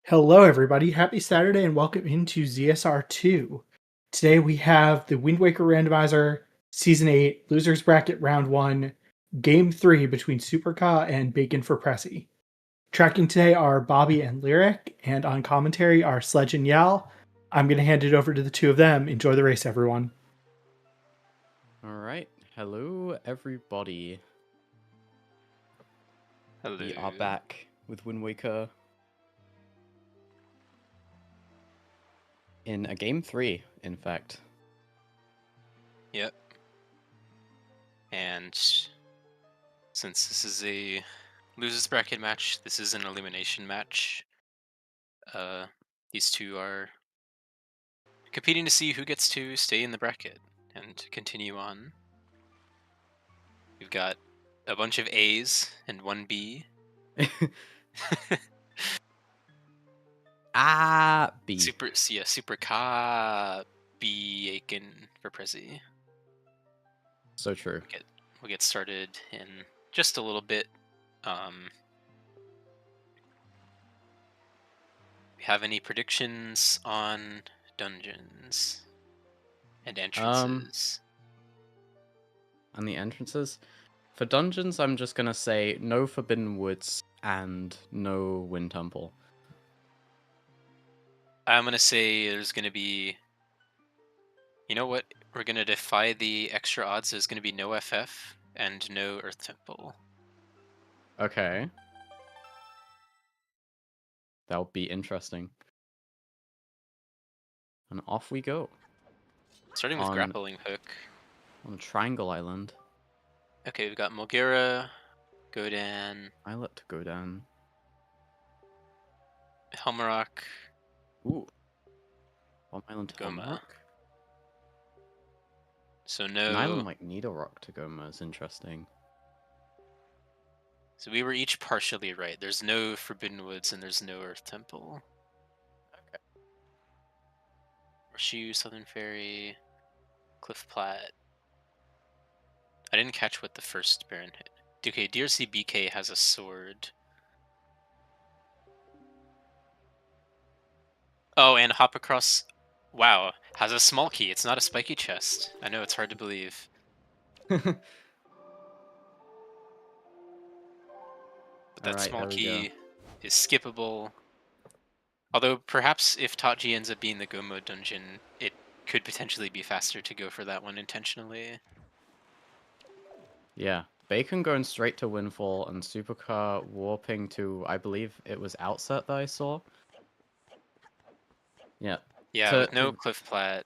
Hello, everybody. Happy Saturday and welcome into ZSR2. Today we have the Wind Waker Randomizer, Season 8, Losers Bracket Round 1, Game 3 between Superka and Bacon4Presy. Tracking today are Bobby and Lyric, and on commentary are Sledge and Yal. I'm going to hand it over to the two of them. Enjoy the race, everyone. Alright, hello everybody. Hello. We are back with Wind Waker in a game 3, in fact. Yep. And since this is a losers bracket match, this is an elimination match. These two are competing to see who gets to stay in the bracket and continue on. We've got a bunch of A's and one B. B. Superka Bacon4Presy. So true. We'll get started in just a little bit. We have any predictions on dungeons and entrances? On the entrances? For dungeons, I'm just gonna say no Forbidden Woods and no Wind Temple. I'm gonna say there's gonna be... You know what? We're gonna defy the extra odds. There's gonna be no FF and no Earth Temple. Okay. That'll be interesting. And off we go. Starting with Grappling Hook. On Triangle Island. Okay, we've got Mulgera, Godan, Islet to Godan. Helmarock. Ooh. Bomb Island to Goma. Helmarock. So no... An island like Needle Rock to Goma is interesting. So we were each partially right. There's no Forbidden Woods and there's no Earth Temple. Okay. Horseshoe, Southern Fairy, Cliff Plat. I didn't catch what the first Baron hit. Okay, DRC BK has a sword. Oh, and Hop Across... Wow, has a small key. It's not a spiky chest. I know, it's hard to believe. But that small key is skippable. Although, perhaps if Tachi ends up being the Gomo dungeon, it could potentially be faster to go for that one intentionally. Yeah. Bacon going straight to Windfall and Supercar warping to, I believe it was Outset that I saw. Yeah. Yeah, with no Cliff Plat.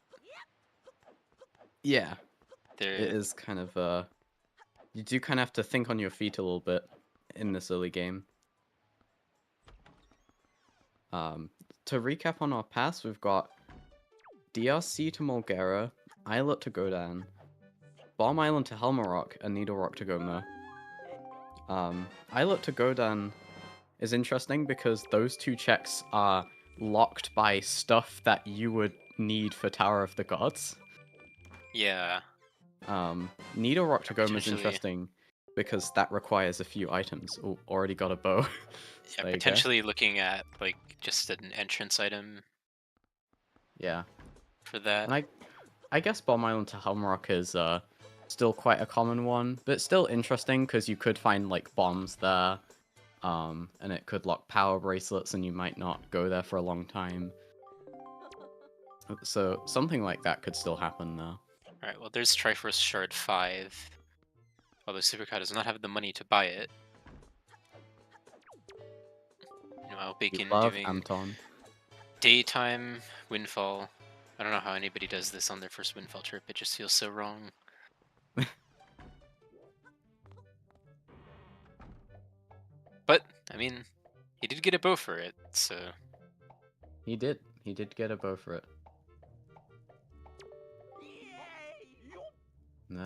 Yeah. It is kind of, you do kind of have to think on your feet a little bit in this early game. To recap on our pass, we've got DRC to Mulgera, Islet to Godan, Bomb Island to Helmarock, and Needle Rock to Goma. Islet to Godan is interesting because those two checks are locked by stuff that you would need for Tower of the Gods. Yeah. Needle Rock to Goma is interesting because that requires a few items. Oh, already got a bow. Yeah, potentially looking at like just an entrance item. Yeah. For that. And I guess Bomb Island to Helmarock is still quite a common one, but still interesting because you could find like bombs there. And it could lock power bracelets and you might not go there for a long time. So something like that could still happen there. Alright, well there's Triforce Shard 5. Although Superka does not have the money to buy it. Meanwhile, Bacon doing Anton. daytime Windfall. I don't know how anybody does this on their first Windfall trip, it just feels so wrong. But, I mean, he did get a bow for it, so... He did get a bow for it.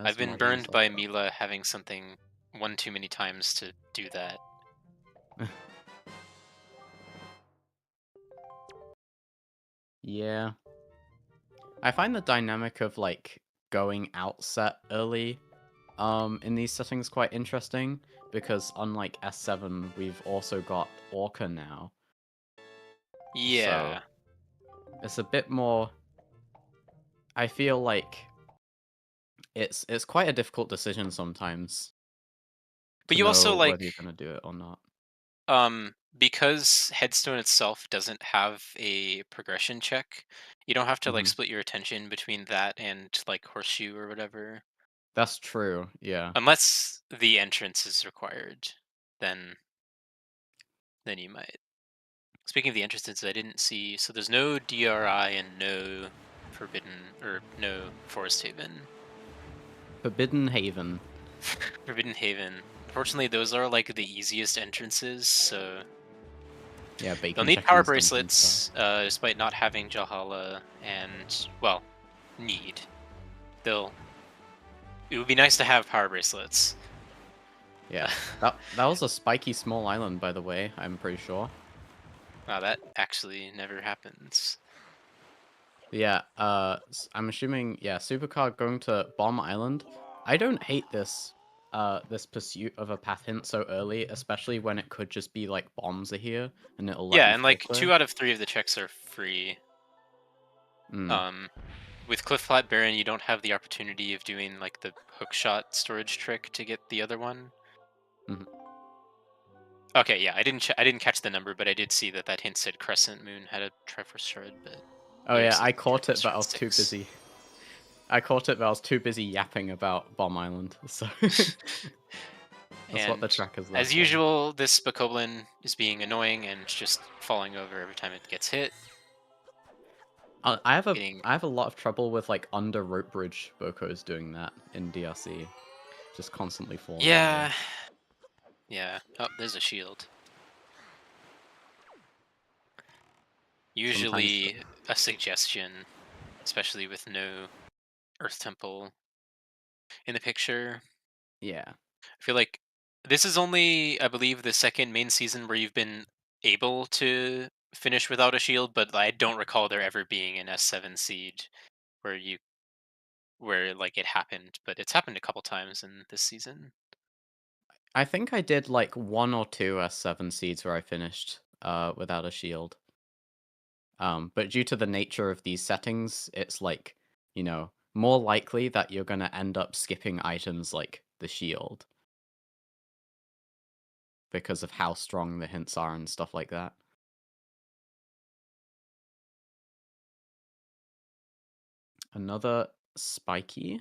I've been burned by Mila having something one too many times to do that. Yeah. I find the dynamic of, like, going outset early in these settings quite interesting, because unlike S7, we've also got Orca now. Yeah. It's a bit more. I feel like it's quite a difficult decision sometimes But to you also know like whether you're gonna do it or not. because Headstone itself doesn't have a progression check, you don't have to like Hmm. split your attention between that and like Horseshoe or whatever. That's true. Yeah. Unless the entrance is required, then you might. Speaking of the entrances, I didn't see. So there's no DRI and no Forbidden or no Forest Haven. Forbidden Haven. Forbidden Haven. Unfortunately, those are like the easiest entrances, so Yeah, they'll Bacon need checking power his dungeon stuff. bracelets, despite not having Jahala, and well, need. They'll. It would be nice to have power bracelets. Yeah. That was a spiky small island, by the way. I'm pretty sure. Wow, that actually never happens. Yeah. I'm assuming. Yeah, Supercar going to Bomb Island. I don't hate this. This pursuit of a path hint so early, especially when it could just be like bombs are here and it'll let Yeah, you and full like clear. 2 out of 3 of the checks are free. Mm. With Cliff Flat Baron, you don't have the opportunity of doing like the hookshot storage trick to get the other one. Mhm. Okay, yeah, I didn't catch the number, but I did see that hint said Crescent Moon had a Triforce Shard, but Oh it yeah, said I caught Triforce it, but I Shard was too 6. busy. I caught it, but I was too busy yapping about Bomb Island. So that's what the And tracker's there as for. usual, this Bokoblin is being annoying and just falling over every time it gets hit. I have Getting a lot of trouble with like under rope bridge Bokos doing that in DRC, just constantly falling yeah, over. yeah. Oh, there's a shield. Sometimes, Usually a suggestion, especially with no Earth Temple in the picture. yeah. I feel like this is only, I believe, the second main season where you've been able to finish without a shield, but I don't recall there ever being an S7 seed where like it happened, but it's happened a couple times in this season. I think I did like 1 or 2 S7 seeds where I finished without a shield. But due to the nature of these settings, it's like, more likely that you're gonna end up skipping items like the shield because of how strong the hints are and stuff like that. Another spiky.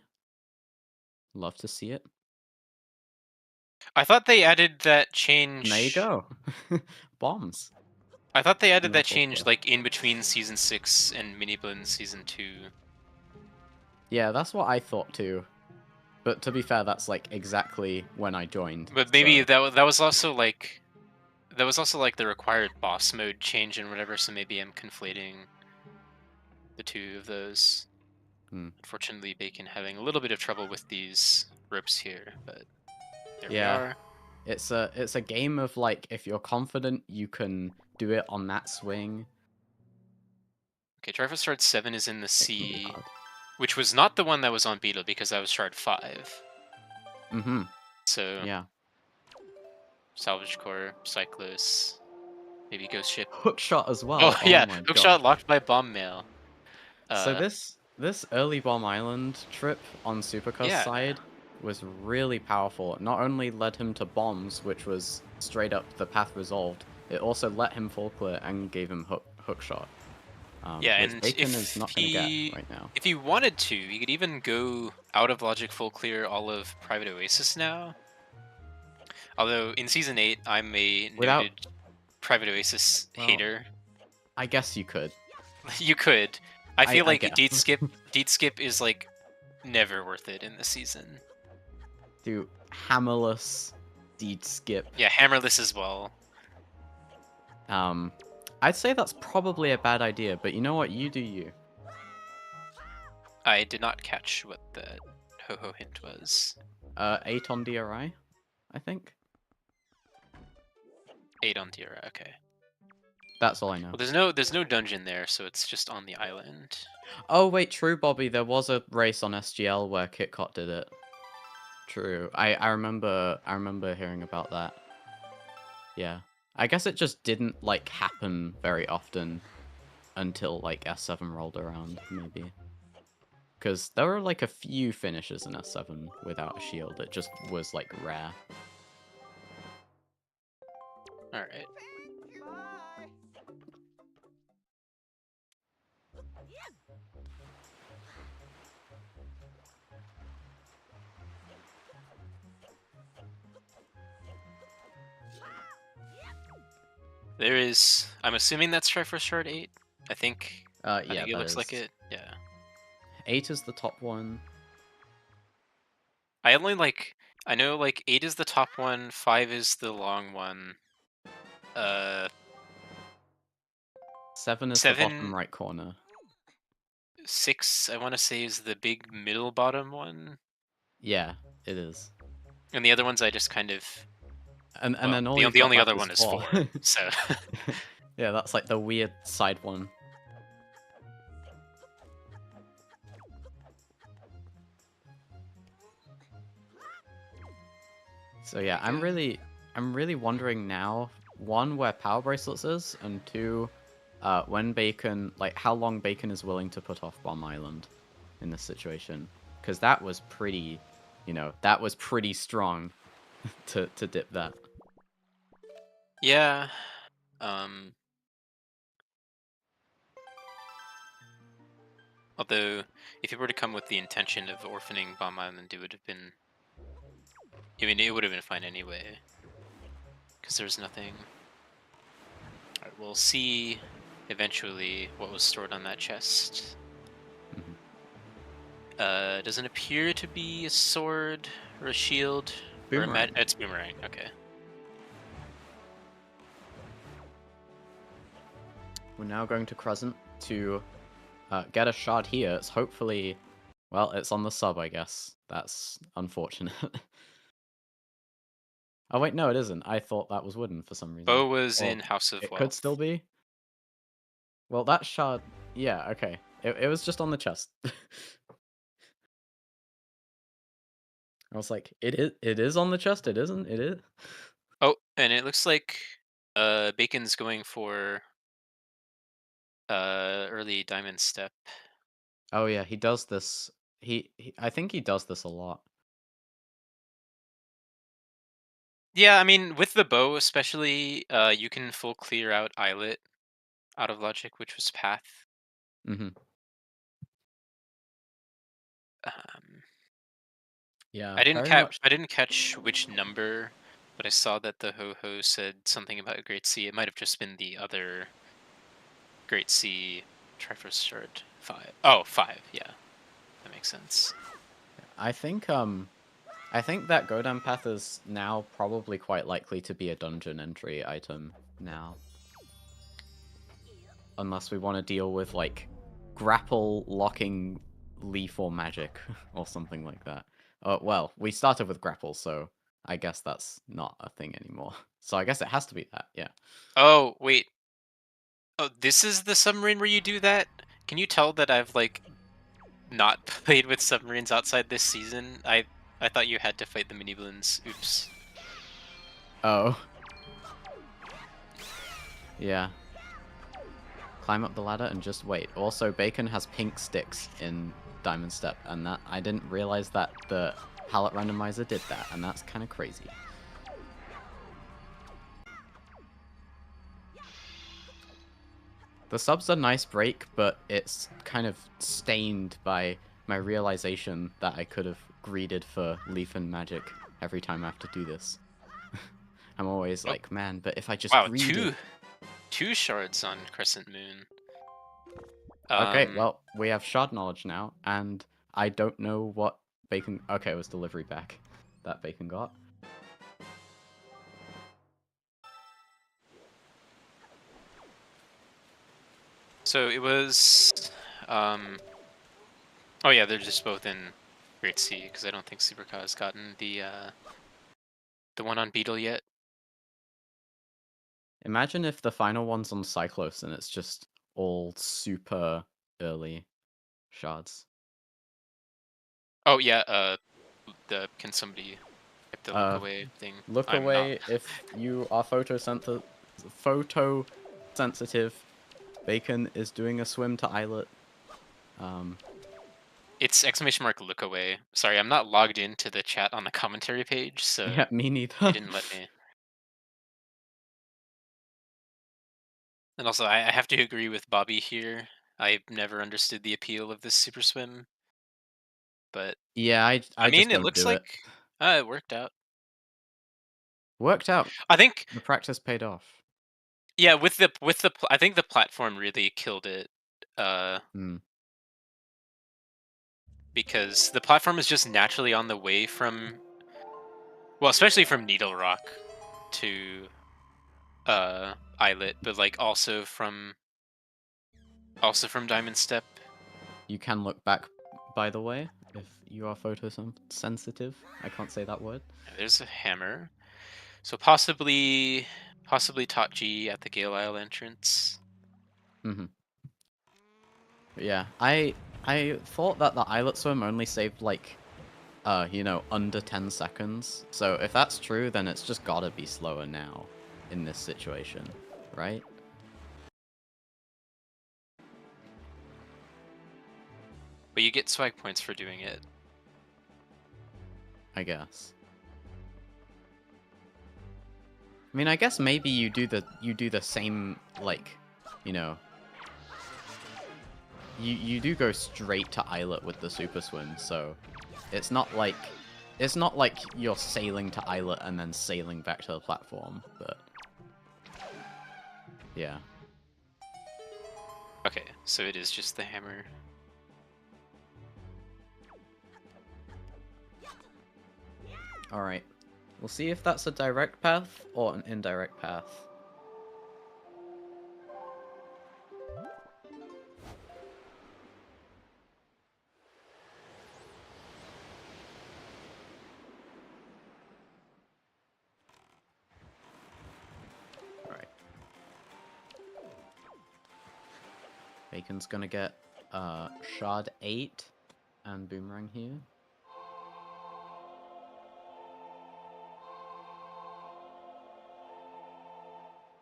Love to see it. I thought they added that And there you change. go. Bombs. I thought they added No that full change clear. like in between season 6 and Mini Blend season 2. Yeah, that's what I thought too. But to be fair, that's like exactly when I joined. But maybe So that was also like the required boss mode change and whatever, so maybe I'm conflating the two of those. hmm. Unfortunately, Bacon having a little bit of trouble with these ropes here, but there we Yeah, are. it's a game of like if you're confident you can do it on that swing. Okay, Triforce Shard 7 is in the It can be C, hard. which was not the one that was on Beetle because that was Shard 5. Mm-hmm. So, Yeah. Salvage Core, Cyclos, maybe Ghost Ship. Hook shot as Oh, well. Oh yeah, my Hookshot gosh. locked by Bomb Mail. So Uh, this early Bomb Island trip on Supercar's yeah. side was really powerful. It not only led him to bombs, which was straight up the path resolved, it also let him full clear and gave him hook shot. Yeah, Which and Bacon is not going to get right now. if he wanted to, he could even go out of Logic full clear all of Private Oasis now. Although in season 8, I'm a Without, noted Private Oasis well, hater. I guess you could. You could. I feel I like guess. Deed Skip is like never worth it in the season. Do hammerless deed skip. Yeah, Hammerless as well. I'd say that's probably a bad idea, but you know what? You do you. I did not catch what the ho-ho hint was. 8 on DRI, I think. 8 on Tira, okay. That's all I know. Well, there's no dungeon there, so it's just on the island. Oh wait, true, Bobby. There was a race on SGL where KitKat did it. True. I remember hearing about that. Yeah. I guess it just didn't like happen very often until like S7 rolled around, maybe. Because there were like a few finishes in S7 without a shield. It just was like rare. All right. There is. I'm assuming that's Triforce Shard 8. I think. I Yeah, think it that looks like is. it. Yeah. 8 is the top one. I only like. I know like 8 is the top one. 5 is the long one. 7 is the 7, bottom right corner. 6. I want to say is the big middle bottom one, Yeah, it is. and the other ones I just kind of. And Well, then all the you've got only left other is one is 4. 4. So. Yeah, that's like the weird side one. So yeah, I'm really wondering now, one, where Power Bracelets is, and two, when Bacon, like how long Bacon is willing to put off Bomb Island in this situation. Because that was pretty, that was pretty strong to dip that. Yeah. Although, if he were to come with the intention of orphaning Bomb Island, it would have been. I mean, it would have been fine anyway. Because there's nothing. Alright, we'll see eventually what was stored on that chest. Doesn't appear to be a sword or a shield. Boomerang. Or it's boomerang, okay. We're now going to Crescent to get a shard here. It's hopefully, well, it's on the sub, I guess. That's unfortunate. Oh wait, no, it isn't. I thought that was wooden for some reason. Bow was Or in House of it Wealth. could still be. Well, that shard, yeah, okay. It was just on the chest. I was like, it is on the chest. It isn't. It is. Oh, and it looks like Bacon's going for early diamond step. Oh yeah, he does this. I think he does this a lot. Yeah, I mean, with the bow especially, you can full clear out Islet out of logic, which was Path. Mm-hmm. Um, Yeah, I didn't very much. I didn't catch which number, but I saw that the ho-ho said something about Great Sea. It might have just been the other Great Sea Triforce Shard 5. Oh, 5, yeah. That makes sense. I think that Godam Path is now probably quite likely to be a dungeon entry item now. Unless we want to deal with, like, grapple locking leaf or magic or something like that. Well, we started with grapple, so I guess that's not a thing anymore. So I guess it has to be that, yeah. Oh, wait. Oh, this is the submarine where you do that? Can you tell that I've, like, not played with submarines outside this season? I thought you had to fight the mini balloons. Oops. Oh. Yeah. Climb up the ladder and just wait. Also, Bacon has pink sticks in Diamond Step, and that I didn't realize that the palette randomizer did that, and that's kind of crazy. The sub's a nice break, but it's kind of stained by my realization that I could have greeded for Leaf and Magic every time I have to do this. I'm always like, man, but if I just greeded... Two shards on Crescent Moon. Okay, well, we have shard knowledge now, and I don't know what Bacon... Okay, it was delivery back that Bacon got. So it was... Oh yeah, they're just both in Great Sea, because I don't think Superka has gotten the one on Beetle yet. Imagine if the final one's on Cyclos and it's just all super early shards. Oh yeah, can somebody hit the look Uh, away thing? Look I'm away not. if you are photosynth photo sensitive. Bacon is doing a swim to Islet. It's exclamation mark look away. Sorry, I'm not logged into the chat on the commentary page, so Yeah, me neither. it didn't let me. And also, I have to agree with Bobby here. I've never understood the appeal of this super swim, but Yeah, I mean, just it don't looks do it. like it worked out. Worked out. I think, The practice paid off. yeah, I think the platform really killed it, Hmm. because the platform is just naturally on the way from, well, especially from Needle Rock to Islet, but like also from Diamond Step. You can look back, by the way, if you are sensitive. I can't say that word. There's a hammer, so possibly Top G at the Gale Isle entrance. Mm-hmm. Yeah, I thought that the Islet swim only saved like, under 10 seconds. So if that's true, then it's just gotta be slower now in this situation, right? But you get swag points for doing it. I guess. I mean, I guess maybe you do the same, like, you know, you do go straight to Islet with the super swim, so it's not like you're sailing to Islet and then sailing back to the platform, but yeah. Okay, so it is just the hammer. Alright. We'll see if that's a direct path or an indirect path. Alright. Bacon's gonna get Shard 8 and Boomerang here.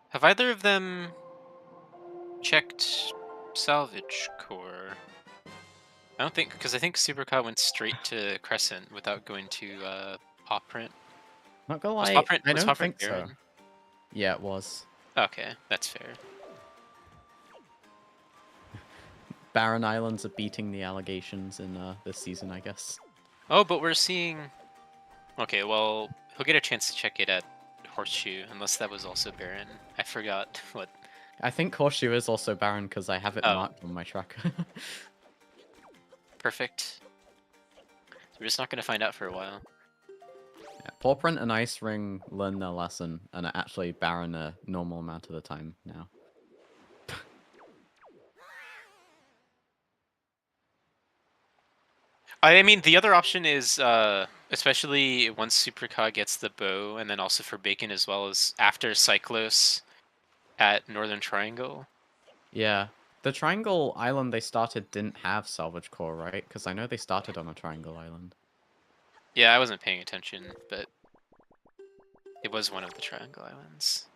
Have either of them checked salvage core? I don't think, because I think Superka went straight to Crescent without going to Pop Print. Not gonna Was lie, Pop Print, I was don't Pop Print think so. Baron? Yeah, it was. Okay, that's fair. Barren Islands are beating the allegations in this season, I guess. Oh, but we're seeing... Okay, well, he'll get a chance to check it at Horseshoe, unless that was also Baron. I forgot what... I think Horseshoe is also Barren because I have it Oh. marked on my tracker. Perfect. So we're just not going to find out for a while. Yeah, Paw Print and Ice Ring learned their lesson and are actually Barren a normal amount of the time now. I mean, the other option is, especially once Superka gets the bow, and then also for Bacon as well, as after Cyclos at Northern Triangle. Yeah. The Triangle Island they started didn't have Salvage Core, right? Because I know they started on a Triangle Island. Yeah, I wasn't paying attention, but it was one of the Triangle Islands.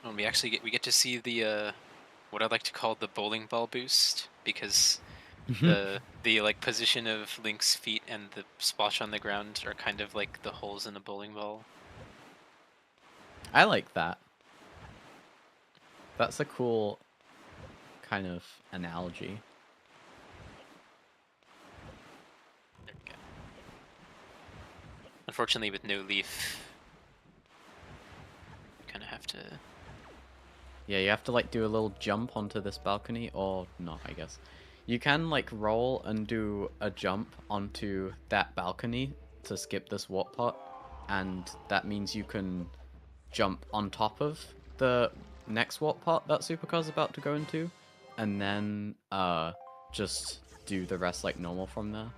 And we actually get to see the what I like to call the bowling ball boost, because the like position of Link's feet and the splash on the ground are kind of like the holes in a bowling ball. I like that. That's a cool kind of analogy. There we go. Unfortunately, with no leaf, you kind of have to... Yeah, you have to like do a little jump onto this balcony, or not, I guess. You can like roll and do a jump onto that balcony to skip this warp pot, and that means you can jump on top of the next warp pot that Supercar's about to go into, and then just do the rest like normal from there.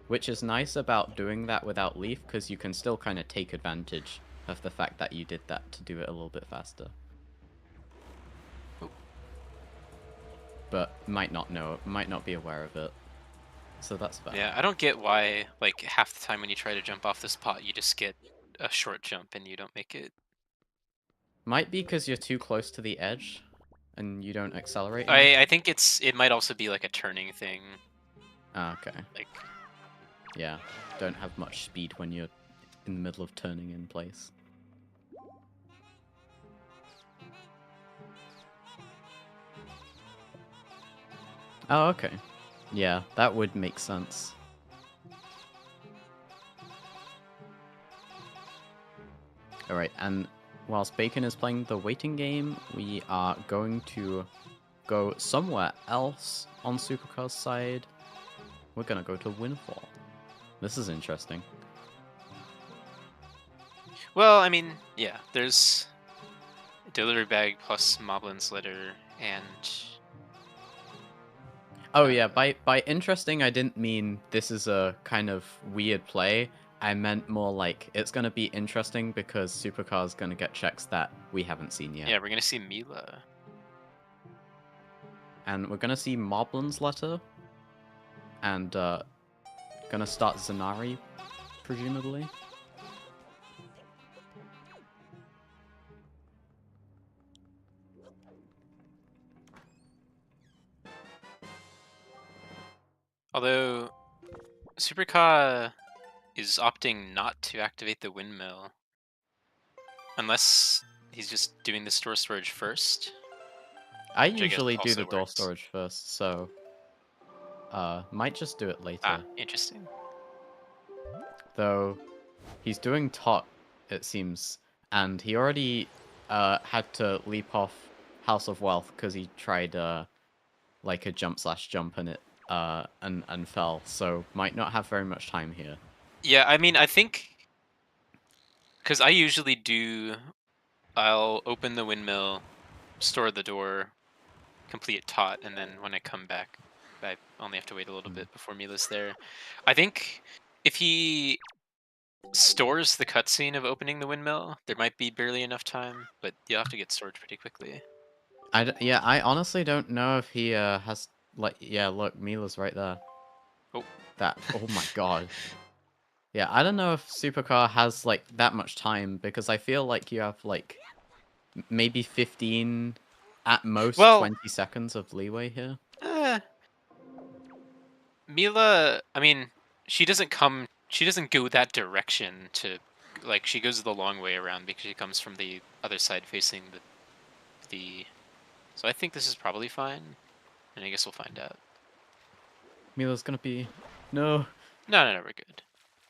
Which is nice about doing that without Leaf, because you can still kind of take advantage of the fact that you did that to do it a little bit faster. But might not know, might not be aware of it. So that's fair. Yeah, I don't get why, like, half the time when you try to jump off this pot, you just get a short jump and you don't make it. Might be because you're too close to the edge and you don't accelerate enough. I think it might also be like a turning thing. Ah, okay. Like, Yeah, don't have much speed when you're in the middle of turning in place. Oh, okay. Yeah, that would make sense. Alright, and whilst Bacon is playing the waiting game, we are going to go somewhere else on Supercar's side. We're gonna go to Windfall. This is interesting. well, I mean, yeah, there's delivery bag plus Moblin's litter and Oh yeah, by interesting I didn't mean this is a kind of weird play. I meant more like it's gonna be interesting because Supercar's gonna get checks that we haven't seen yet. yeah, we're gonna see Mila. And we're gonna see Moblin's letter. And gonna start Zanari, presumably. Although Superka is opting not to activate the windmill. Unless he's just doing the storage first. I Which I guess usually do also the door works. storage first, so might just do it later. Ah, interesting. Though he's doing tot, it seems, and he already had to leap off House of Wealth because he tried like a jump/jump and it and fell, so might not have very much time here. Yeah, I mean, I think because I usually I'll open the windmill, store the door, complete tot, and then when I come back, I only have to wait a little bit before Mila's there. I think if he stores the cutscene of opening the windmill, there might be barely enough time, but you'll have to get storage pretty quickly. Yeah, I honestly don't know if he has like yeah. Look, Mila's right there. Oh, Oh my god. Yeah, I don't know if Supercar has like that much time because I feel like you have like maybe 15 at most well, 20 seconds of leeway here. eh, Mila, I mean, she doesn't go that direction to, like, she goes the long way around because she comes from the other side facing the, so I think this is probably fine, and I guess we'll find out. Mila's gonna be... No. No, we're good.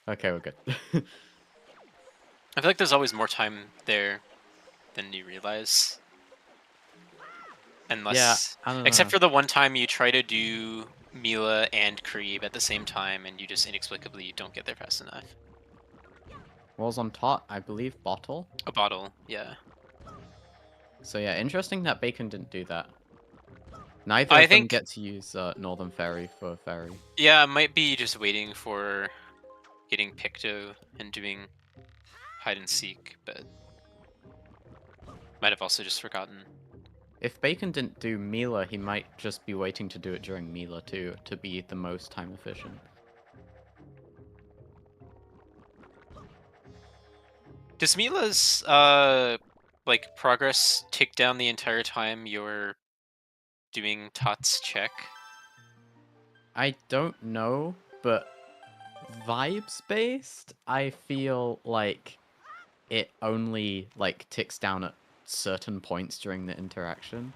Okay, we're good. I feel like there's always more time there than you realize. Unless, yeah, I don't except know. for the one time you try to do Mila and Kareeb at the same time, and you just inexplicably don't get there fast enough. Walls on tot, I believe bottle. A bottle, yeah. So yeah, interesting that Bacon didn't do that. Neither I of them think get to use Northern Ferry for ferry. yeah, it might be just waiting for getting Picto and doing hide and seek, but might have also just forgotten. If Bacon didn't do Mila, he might just be waiting to do it during Mila too, to be the most time efficient. Does Mila's like progress tick down the entire time you're doing Tot's check? I don't know, but vibes based, I feel like it only like ticks down at certain points during the interaction.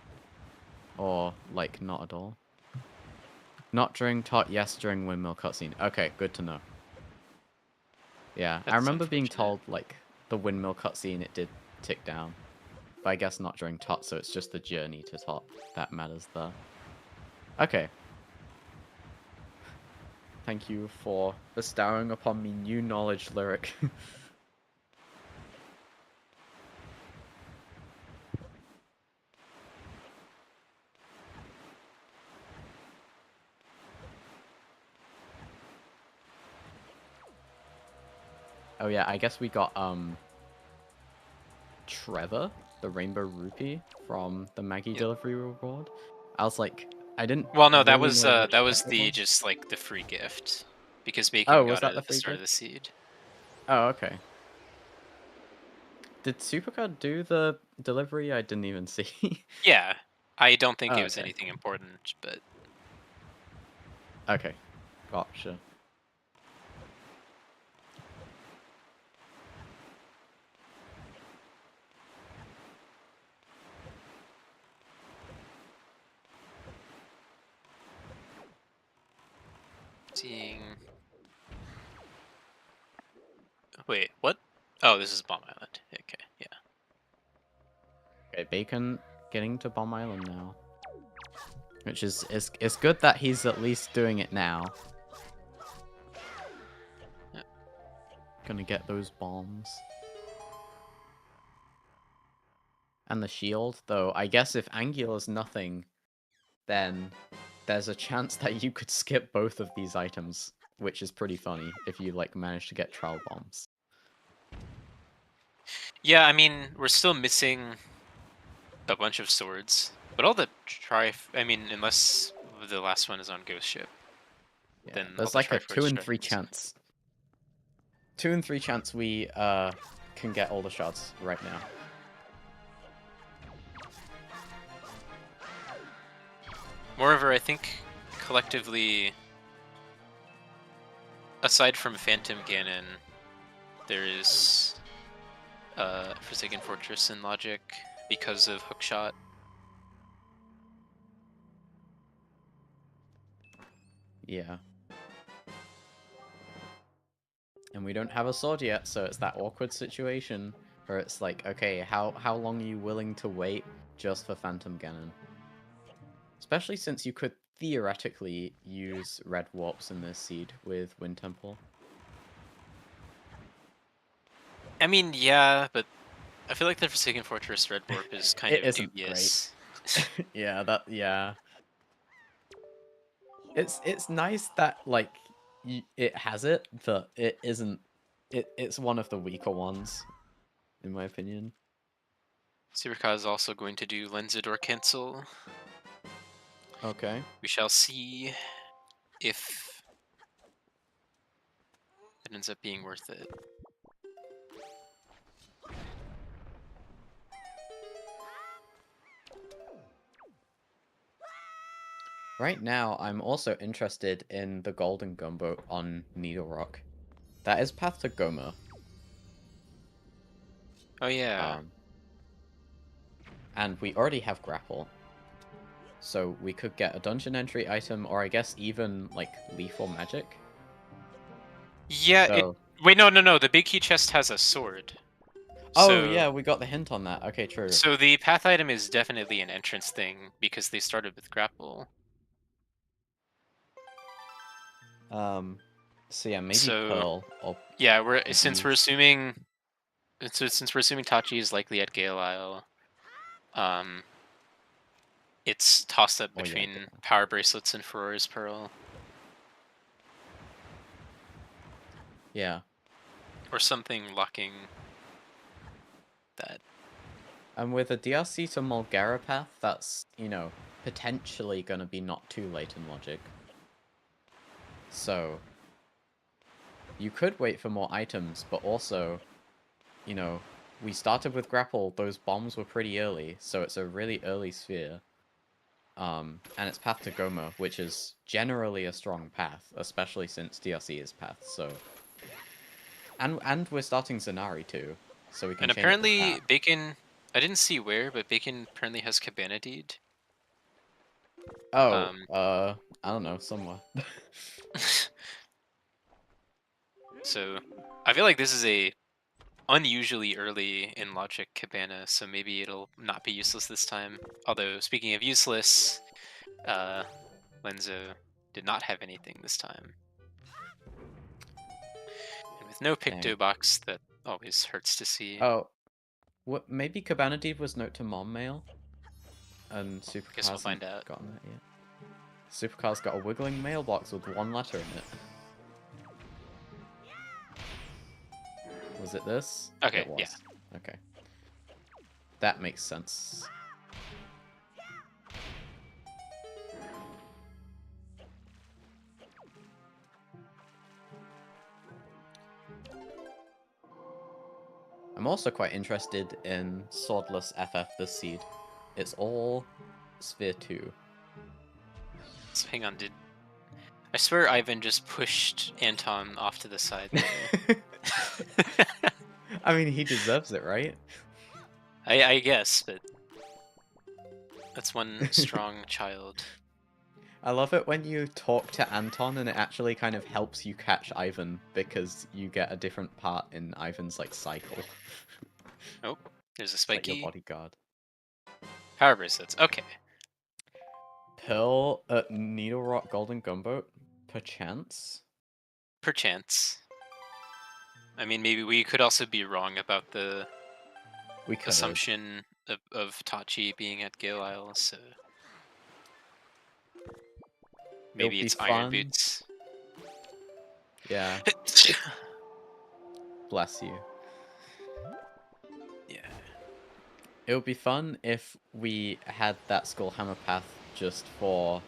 Or like not at all. Not during tot, yes, during windmill cutscene. Okay, good to know. Yeah, I That's remember being unfortunate. told like the windmill cutscene it did tick down. But I guess not during tot, so it's just the journey to tot that matters there. Okay. Thank you for bestowing upon me new knowledge, Lyric. Oh yeah, I guess we got Trevor, the Rainbow Rupee from the Maggie Yep. delivery reward. I was like, I didn't. Well, no, that really was know which that was pet it the was. just like the free gift because Oh, Bacon was got that it the at the free start of gift? the seed. Oh, okay. Did Superka do the delivery? I didn't even see. Yeah, I don't think Oh, it was okay. anything important, but Okay, gotcha. seeing. Wait, what? Oh, this is Bomb Island. Okay, yeah. Okay, Bacon getting to Bomb Island now. Which is it's good that he's at least doing it now. Yeah. Gonna get those bombs. And the shield, though, I guess if Angular's nothing, then there's a chance that you could skip both of these items, which is pretty funny if you like manage to get trowel bombs. Yeah, I mean, we're still missing a bunch of swords, but all the I mean, unless the last one is on Ghost Ship, Yeah, then all there's the like a Triforce 2 in 3 shards. chance. 2 in 3 chance we can get all the shots right now. Moreover, I think collectively, aside from Phantom Ganon, there is Forsaken Fortress and Logic because of Hookshot. Yeah. And we don't have a sword yet, so it's that awkward situation where it's like, okay, how long are you willing to wait just for Phantom Ganon? Especially since you could theoretically use red warps in this seed with Wind Temple. I mean, yeah, but I feel like the Forsaken Fortress Red Warp is kind It of isn't dubious. yeah. It's nice that like it has it, but it isn't. It's one of the weaker ones, in my opinion. Superka is also going to do Lenzador cancel. Okay. We shall see if it ends up being worth it. Right now, I'm also interested in the Golden Gunboat on Needle Rock. That is path to Goma. Oh yeah. And we already have Grapple. So we could get a dungeon entry item, or I guess even, like, lethal magic. Yeah, So... Wait, no. The big key chest has a sword. Oh, yeah, we got the hint on that. Okay, true. So the path item is definitely an entrance thing, because they started with grapple. So yeah, maybe So, Pearl or... yeah, since these. we're assuming Tachi is likely at Gale Isle, it's tossed up Oh, yeah, between Power Bracelets and Ferora's Pearl. Yeah. Or something locking that. And with a DLC to Mulgara path, that's, you know, potentially gonna be not too late in logic. So... you could wait for more items, but also, you know, we started with Grapple, those bombs were pretty early, so it's a really early sphere. And it's path to Goma, which is generally a strong path, especially since DLC is path, so... And we're starting Zanari too, so we can And change the apparently, path. Bacon, I didn't see where, but Bacon apparently has Cabana Deed. Oh, I don't know, somewhere. So, I feel like this is a unusually early in Logic Cabana, so maybe it'll not be useless this time. Although, speaking of useless, Lenzo did not have anything this time. And with no Picto Dang. box, that always hurts to see. Oh, what? Maybe Cabana Deed was note to Mom Mail? And Supercar Guess we'll hasn't find out. gotten it yet. Supercar's got a wiggling mailbox with one letter in it. Was it this? Okay, It was. yeah. Okay. That makes sense. I'm also quite interested in Swordless FF this seed. It's all Sphere 2. So hang on, I swear Ivan just pushed Anton off to the side there. I mean, he deserves it, right? I guess, but that's one strong child. I love it when you talk to Anton and it actually kind of helps you catch Ivan because you get a different part in Ivan's like cycle. Oh, there's a Like your spiky. bodyguard. Power bracelets. Okay. Pearl at Needle Rock Golden Gunboat? Perchance? Perchance. I mean, maybe we could also be wrong about the We could. assumption of Tachi being at Gale Isle, so maybe it's Iron Boots. Yeah. Bless you. Yeah. It would be fun if we had that Skull Hammer path just for,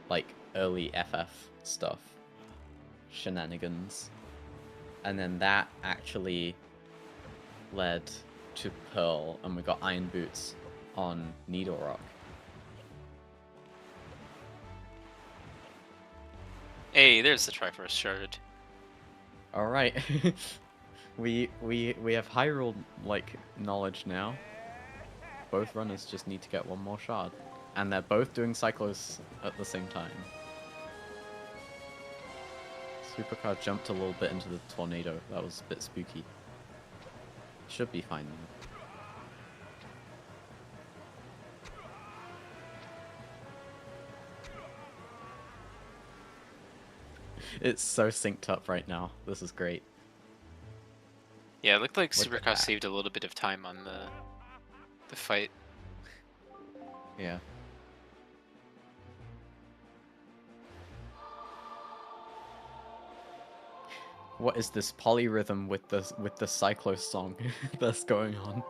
like, early FF stuff. Shenanigans. And then that actually led to Pearl, and we got Iron Boots on Needle Rock. Hey, there's the Triforce Shard. Alright. we have Hyrule, like, knowledge now. Both runners just need to get one more shard. And they're both doing Cyclos at the same time. Superka jumped a little bit into the tornado. That was a bit spooky. Should be fine though. It's so synced up right now. This is great. Yeah, it looked like Look at Superka that. saved a little bit of time on the fight. Yeah. What is this polyrhythm with the Cyclos song that's going on?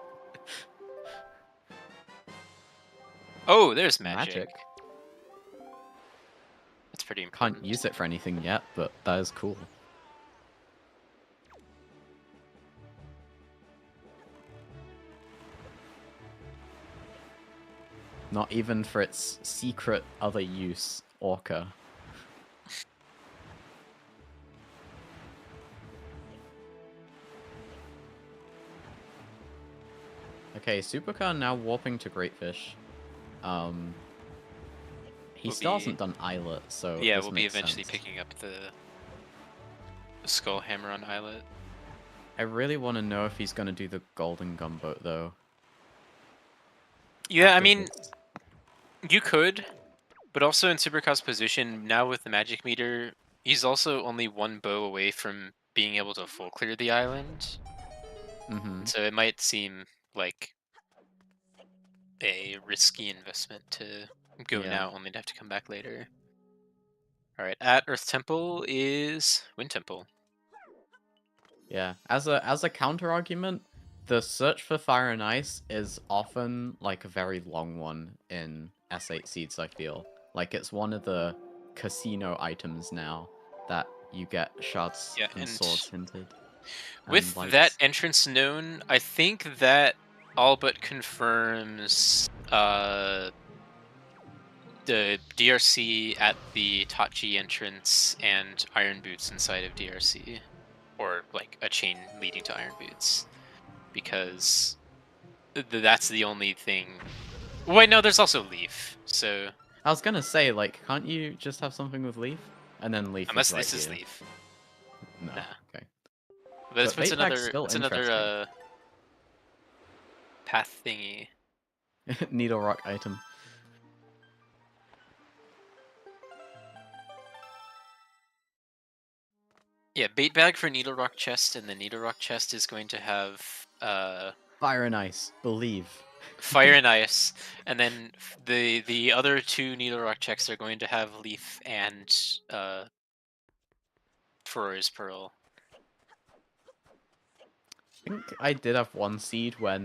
Oh, there's magic. That's pretty important. Can't use it for anything yet, but that is cool. Not even for its secret other use, Orca. Okay, Superka now warping to Greatfish. He still hasn't done Islet, so yeah, this we'll be makes eventually sense. picking up the Skull Hammer on Islet. I really want to know if he's going to do the Golden Gunboat, though. Yeah, I After mean, this. you could, but also in Superka's position, now with the magic meter, he's also only one bow away from being able to full clear the island. Mm-hmm. So it might seem like a risky investment to go now, only to have to come back later. Alright, at Earth Temple is Wind Temple. Yeah, as a counter argument, the search for Fire and Ice is often like a very long one in S8 Seeds, I feel. Like it's one of the casino items now that you get shards and swords hinted. With and that lights. entrance known, I think that all but confirms the DRC at the Tachi entrance and Iron Boots inside of DRC. Or like a chain leading to Iron Boots. Because that's the only thing. Wait, no, there's also Leaf. So I was gonna say, like, can't you just have something with Leaf? And then Leaf unless is right this is here. Leaf. No, Nah. okay. But it's Bait Bag's another still interesting. path thingy. Needle Rock item. Yeah, bait bag for Needle Rock chest, and the Needle Rock chest is going to have Fire and Ice, believe. Fire and Ice, and then the other two Needle Rock checks are going to have Leaf and Furor's Pearl. think I did have one seed where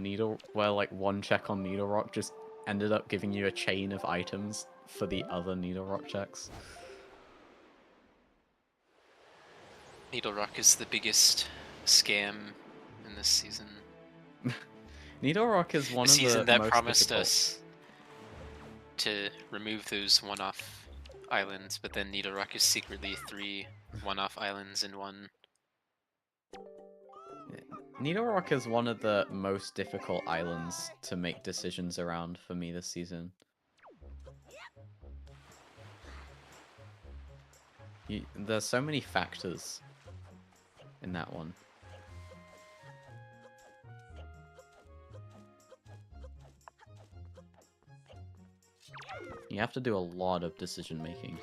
like one check on Needle Rock just ended up giving you a chain of items for the other Needle Rock checks. Needle Rock is the biggest scam in this season. Needle Rock is one The of the season that most promised difficult. us to remove those one-off islands, but then Needle Rock is secretly 3 one-off islands in one. Needle Rock is one of the most difficult islands to make decisions around for me this season. There's so many factors in that one. You have to do a lot of decision making.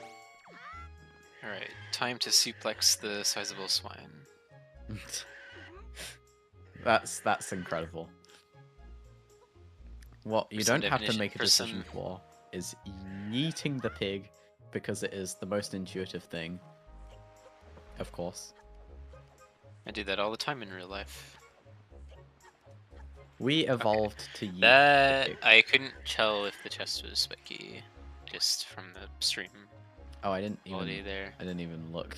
Alright, time to suplex the sizable swine. That's incredible. What you don't have to make a decision some... for is yeeting the pig, because it is the most intuitive thing. Of course. I do that all the time in real life. We evolved to yeet that the pig. I couldn't tell if the chest was spiky just from the stream. Oh, I didn't even look.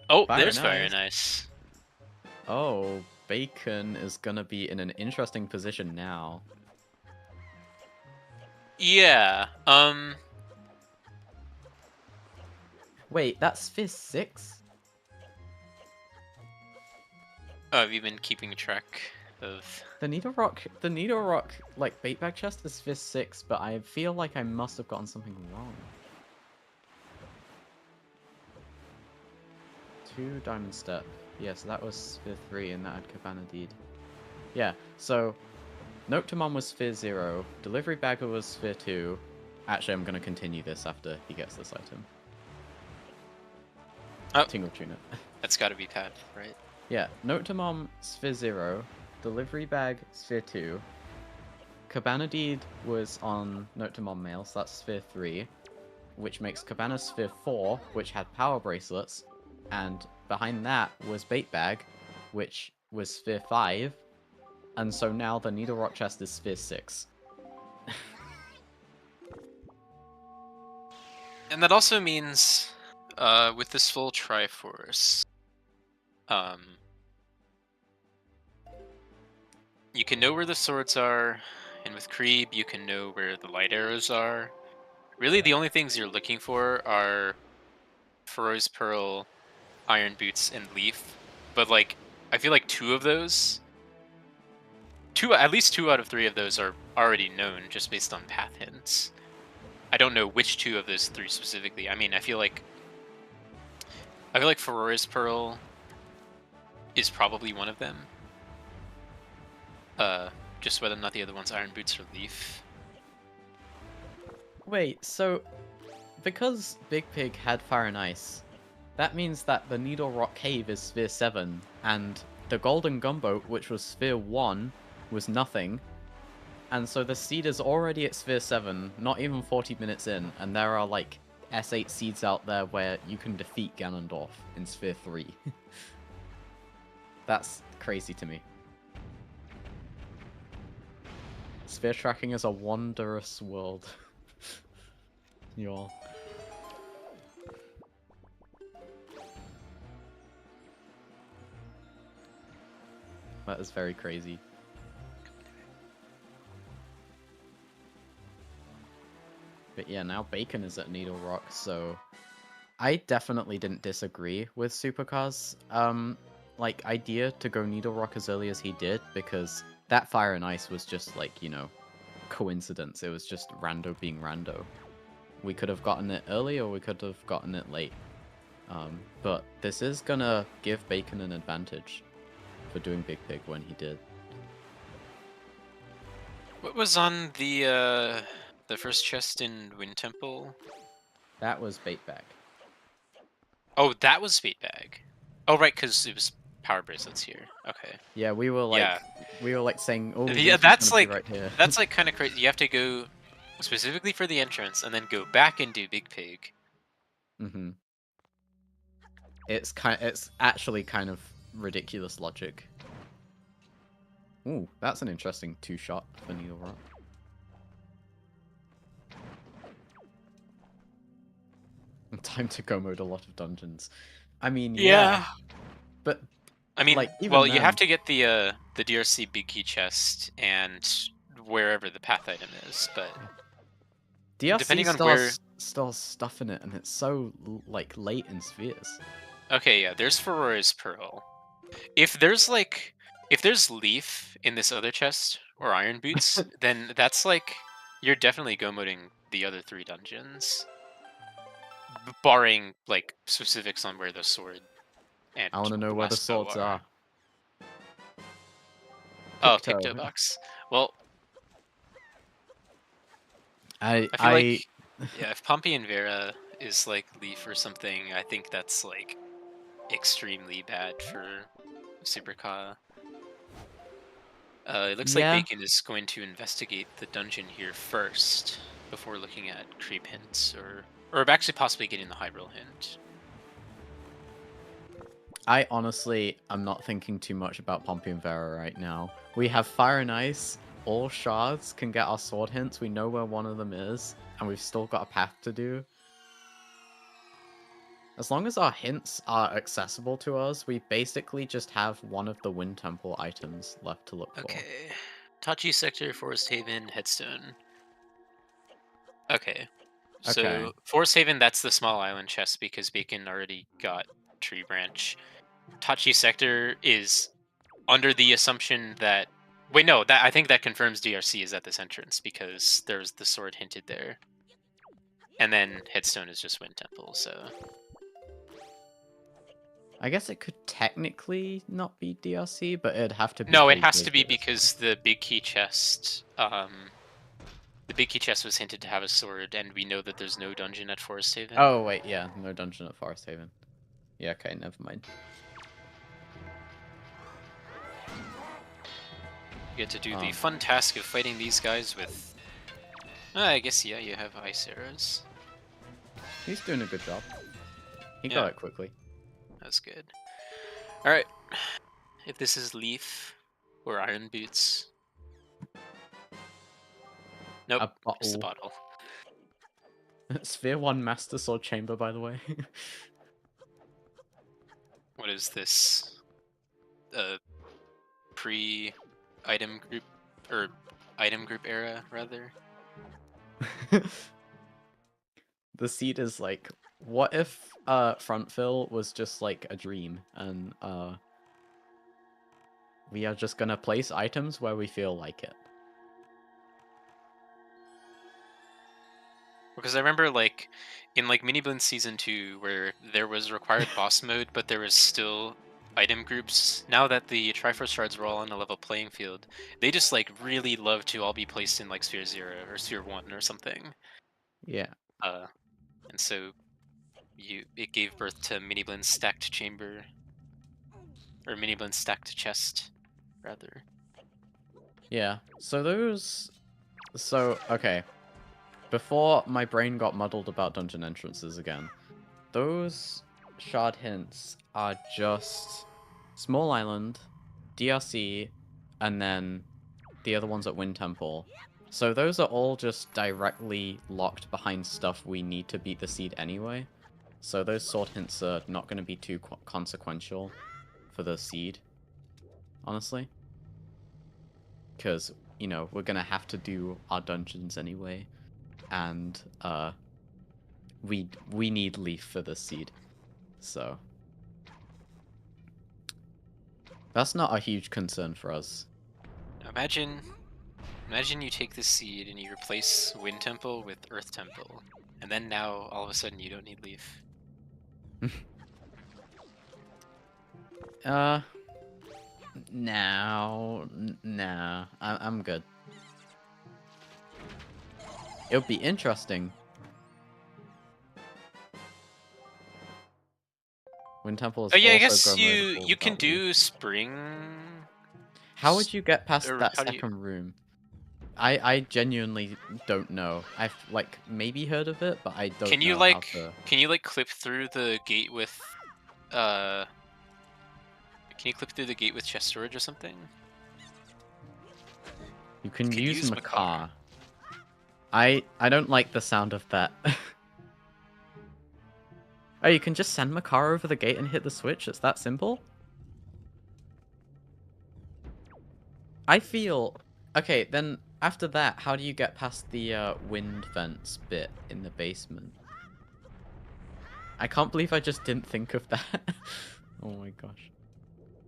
Oh, Fire there's nice. Fire Nice. Oh, Bacon is gonna be in an interesting position now. Yeah, Wait, that's Fizz 6? Oh, have you been keeping track of... The Needle Rock, like, bait bag chest is Fizz 6, but I feel like I must have gotten something wrong. 2 Diamond Step. Yeah, so that was Sphere 3, and that had Cabana Deed. Yeah, so Note to Mom was Sphere 0, Delivery Bagger was Sphere 2. Actually, I'm going to continue this after he gets this item. Oh. Tingle Tuna. That's gotta be Pat, right? Yeah, Note to Mom, Sphere 0, Delivery Bag, Sphere 2. Cabana Deed was on Note to Mom Mail, so that's Sphere 3, which makes Cabana Sphere 4, which had Power Bracelets, and behind that was Bait Bag, which was Sphere 5, and so now the Needle Rock chest is Sphere 6. And that also means, with this full Triforce, you can know where the swords are, and with Creep, you can know where the light arrows are. Really, the only things you're looking for are Feroz Pearl, Iron Boots, and Leaf. But, like, I feel like at least 2 out of 3 of those are already known just based on path hints. I don't know which 2 of those 3 specifically. I mean, I feel like Feroz Pearl is probably one of them. Just whether or not the other one's Iron Boots or Leaf. Wait, so because Big Pig had Fire and Ice, that means that the Needle Rock Cave is Sphere 7, and the Golden Gunboat, which was Sphere 1, was nothing. And so the seed is already at Sphere 7, not even 40 minutes in, and there are like S8 seeds out there where you can defeat Ganondorf in Sphere 3. That's crazy to me. Sphere tracking is a wondrous world. Y'all. That is very crazy. But yeah, now Bacon is at Needle Rock, so I definitely didn't disagree with Superka's like idea to go Needle Rock as early as he did, because that Fire and Ice was just like, you know, coincidence. It was just rando being rando. We could have gotten it early or we could have gotten it late. But this is gonna give Bacon an advantage for doing Big Pig when he did. What was on the first chest in Wind Temple? That was Bait Bag. Oh, that was Bait Bag. Oh, right, because it was Power Bracelets here. Okay. Yeah, we were like saying, oh, Yeah, that's like right here. that's like kind of crazy. You have to go specifically for the entrance and then go back and do Big Pig. Mm-hmm. it's actually kind of ridiculous logic. Ooh, that's an interesting 2-shot for Needle Rock. Time to go mode a lot of dungeons. I mean, yeah. But I mean, like, even well, you have then- to get the DRC big key chest and wherever the path item is, but DRC depending on still where. still has stuff in it, and it's so like late in spheres. Okay, yeah, there's Ferora's Pearl. If there's Leaf in this other chest or Iron Boots, then that's like you're definitely go moding the other 3 dungeons, barring like specifics on where the sword and I want to know where the blast bow swords are. Oh, Picto. Picto Box. Well, I I feel like yeah, if Pompey and Vera is like Leaf or something, I think that's like extremely bad for Superka. It looks like Yeah. Bacon is going to investigate the dungeon here first before looking at creep hints or actually possibly getting the high roll hint. I honestly am not thinking too much about Pompey and Vera right now. We have Fire and Ice. All shards can get our sword hints. We know where one of them is, and we've still got a path to do. As long as our hints are accessible to us, we basically just have one of the Wind Temple items left to look for. Okay. Tachi Sector, Forest Haven, Headstone. Okay. So Okay. Forest Haven, that's the small island chest because Bacon already got Tree Branch. Tachi Sector is under the assumption that wait, no, that I think that confirms DRC is at this entrance because there's the sword hinted there. And then Headstone is just Wind Temple, so I guess it could technically not be DRC, but it'd have to be. no, it pretty has to be close. because the big key chest was hinted to have a sword, and we know that there's no dungeon at Forest Haven. Oh wait, yeah, no dungeon at Forest Haven. Yeah, okay, never mind. You get to do the fun task of fighting these guys with I guess yeah, you have ice arrows. He's doing a good job. He Yeah. got it quickly. That's good. Alright. If this is Leaf or Iron Boots. Nope, A it's the bottle. bottle. Sphere 1 Master Sword Chamber, by the way. What is this? Pre-item group or item group era rather? The seed is like, what if front fill was just like a dream, and we are just gonna place items where we feel like it. Because I remember like in like Mini Blend Season 2 where there was required boss mode, but there was still item groups. Now that the Triforce shards were all on a level playing field, they just like really love to all be placed in like Sphere 0 or Sphere 1 or something. Yeah. And so it gave birth to Mini Blend Stacked Chamber. Or Mini Blend Stacked Chest, rather. Yeah. So okay. Before my brain got muddled about dungeon entrances again, those shard hints are just Small Island, DRC, and then the other ones at Wind Temple. So those are all just directly locked behind stuff we need to beat the seed anyway. So those sword hints are not going to be too consequential for the seed, honestly. Because, you know, we're going to have to do our dungeons anyway. And we need Leaf for the seed. So that's not a huge concern for us. Imagine you take this seed and you replace Wind Temple with Earth Temple. And then now, all of a sudden, you don't need Leaf. Nah, I'm good. It would be interesting. Wind Temple is Oh yeah, I also guess go-modable you can without Leaf. do Spring. How would you get past or that how do you- second room? I genuinely don't know. I've maybe heard of it, but I don't Can you know like how to... clip through the gate with Can you clip through the gate with chest storage or something? You can Could use use Makar. I don't like the sound of that. Oh, you can just send Makar over the gate and hit the switch? It's that simple? I feel... Okay, then after that, how do you get past the wind vents bit in the basement? I can't believe I just didn't think of that. Oh my gosh.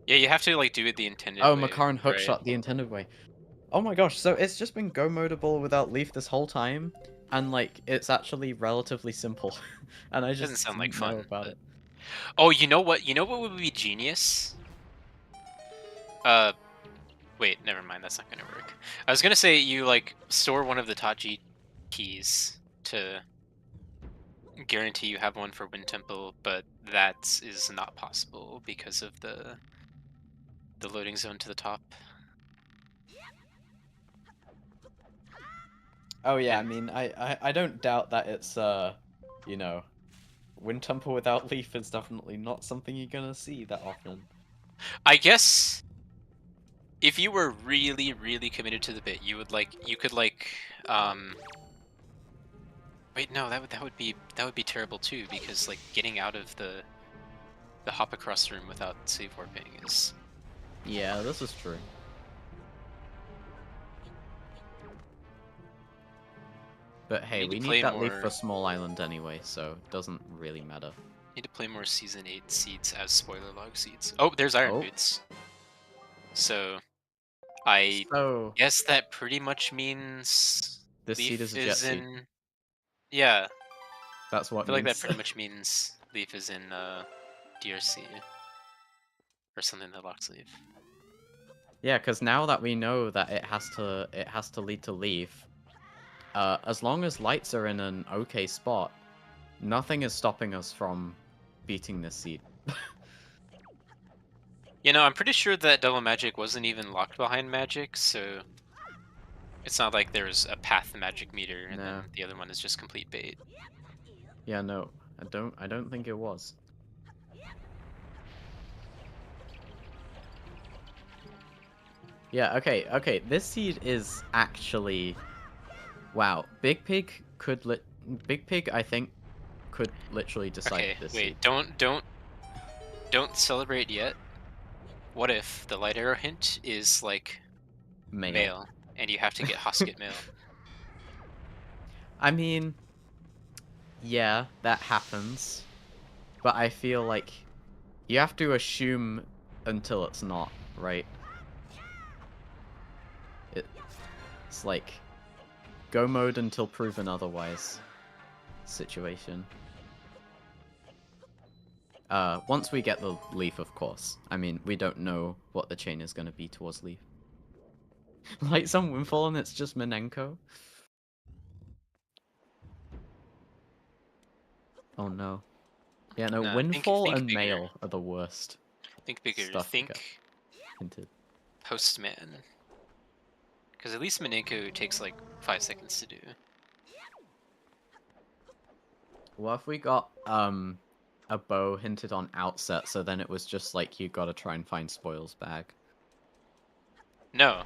Yeah, you have to like do it the intended Oh, way. Makar and right? Hookshot the intended way. Oh my gosh, so it's just been go modable without Leaf this whole time, and like it's actually relatively simple, and I just Doesn't sound like didn't know fun. about But... it. Oh, you know what? You know what would be genius? Wait, never mind. That's not gonna work. I was gonna say you like store one of the Taji keys to guarantee you have one for Wind Temple, but that is not possible because of the loading zone to the top. Oh yeah, I And mean, I don't doubt that it's you know, Wind Temple without Leaf is definitely not something you're gonna see that often. I guess if you were really, really committed to the bit, you could wait, no, that would be terrible too, because like getting out of the hop across room without save warping is... Yeah, this is true. But hey, need to we play need that Leaf more- for Small Island anyway, so it doesn't really matter. Need to play more Season 8 seeds as spoiler log seeds. Oh, there's Iron Oh. Boots. So, I So guess that pretty much means this seed is a jet is seed. in... Yeah, That's I what feel like means. that pretty much means Leaf is in DRC. Or something that locks Leaf. Yeah, because now that we know that it has to lead to Leaf, as long as lights are in an okay spot, nothing is stopping us from beating this seed. You know, I'm pretty sure that Double Magic wasn't even locked behind Magic, so it's not like there's a path magic meter and No. then the other one is just complete bait. Yeah, no, I don't think it was. Yeah, okay, this seed is actually... Wow, Big Pig, I think, could literally decide Okay, this wait, seed. don't celebrate yet. What if the light arrow hint is like male and you have to get Hosket male? I mean, yeah, that happens, but I feel like you have to assume until it's not, right? It's like go mode until proven otherwise situation. Once we get the Leaf, of course. I mean, we don't know what the chain is going to be towards Leaf. Lights on Windfall and it's just Minenko. Oh no. Yeah, no, Nah, Windfall think and bigger. Mail are the worst. Think bigger. Stuff Think hinted. Postman. Because at least Minenko takes like 5 seconds to do. What if we got a bow hinted on outset, so then it was just like you gotta try and find spoils bag? No,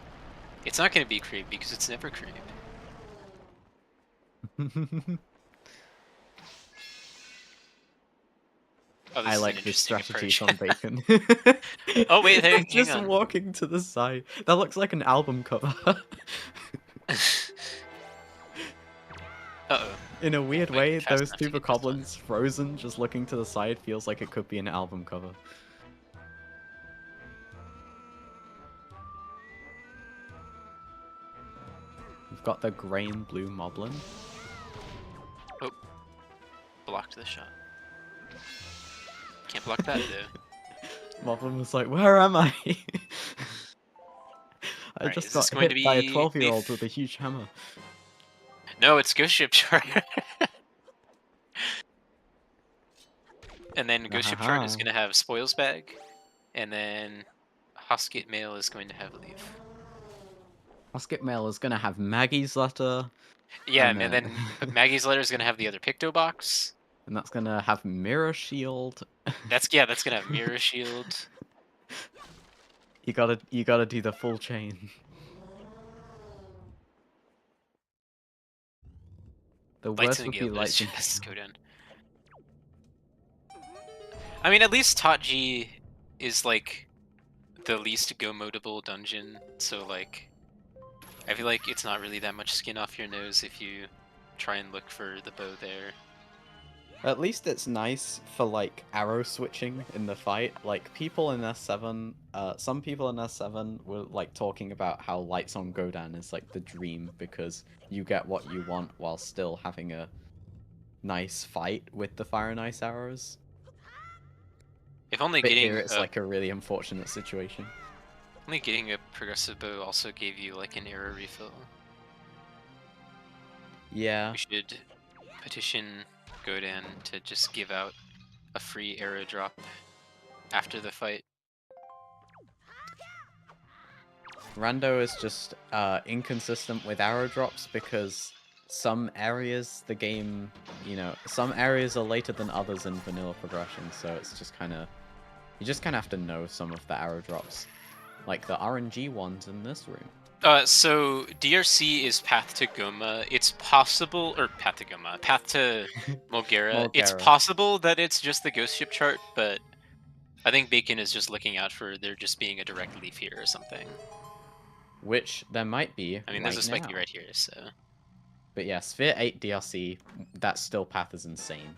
it's not going to be creep because it's never creep. Oh, I like this strategy from Bacon. Oh wait, hang just on. walking to the side. That looks like an album cover. Uh-oh. In a weird Wait, way, fast those enough to two get this goblins frozen, just looking to the side, feels like it could be an album cover. We've got the grey and blue Moblin. Oh, blocked the shot. Can't block that though. Moblin was like, "Where am I?" I Alright, just is this got going to hit by a be 12-year-old Leaf? with a huge hammer. No, it's Ghost Ship Charter. And then Ghost Ship Charter is going to have Spoils Bag, and then Hosket Mail is going to have Leaf. Hosket Mail is gonna have Maggie's letter. Yeah, and then Maggie's letter is going to have the other Picto Box. And that's gonna have mirror shield. That's gonna have mirror shield. You gotta do the full chain. The Lights worst in would the be Gale, lights and just go Gale. down. I mean, at least Taji is like the least go-modable dungeon, so like I feel like it's not really that much skin off your nose if you try and look for the bow there. At least it's nice for like arrow switching in the fight. Like people in S7, some people in S7 were like talking about how lights on Godan is like the dream because you get what you want while still having a nice fight with the fire and ice arrows. If only But getting here it's like a really unfortunate situation. only getting a progressive bow also gave you like an arrow refill. Yeah. We should petition Godan to just give out a free arrow drop after the fight. Rando is just inconsistent with arrow drops because some areas the game, some areas are later than others in vanilla progression, so it's just kind of, you just kind of have to know some of the arrow drops, like the RNG ones in this room. So DRC is Path to Goma. It's possible, or Path to Goma, Path to Mulgara. It's Mulgara. possible that it's just the ghost ship chart, but I think Bacon is just looking out for there just being a direct leaf here or something. Which there might be. I mean, right there's a spiky now. right here, so. But yeah, Sphere 8 DRC, that still path is insane.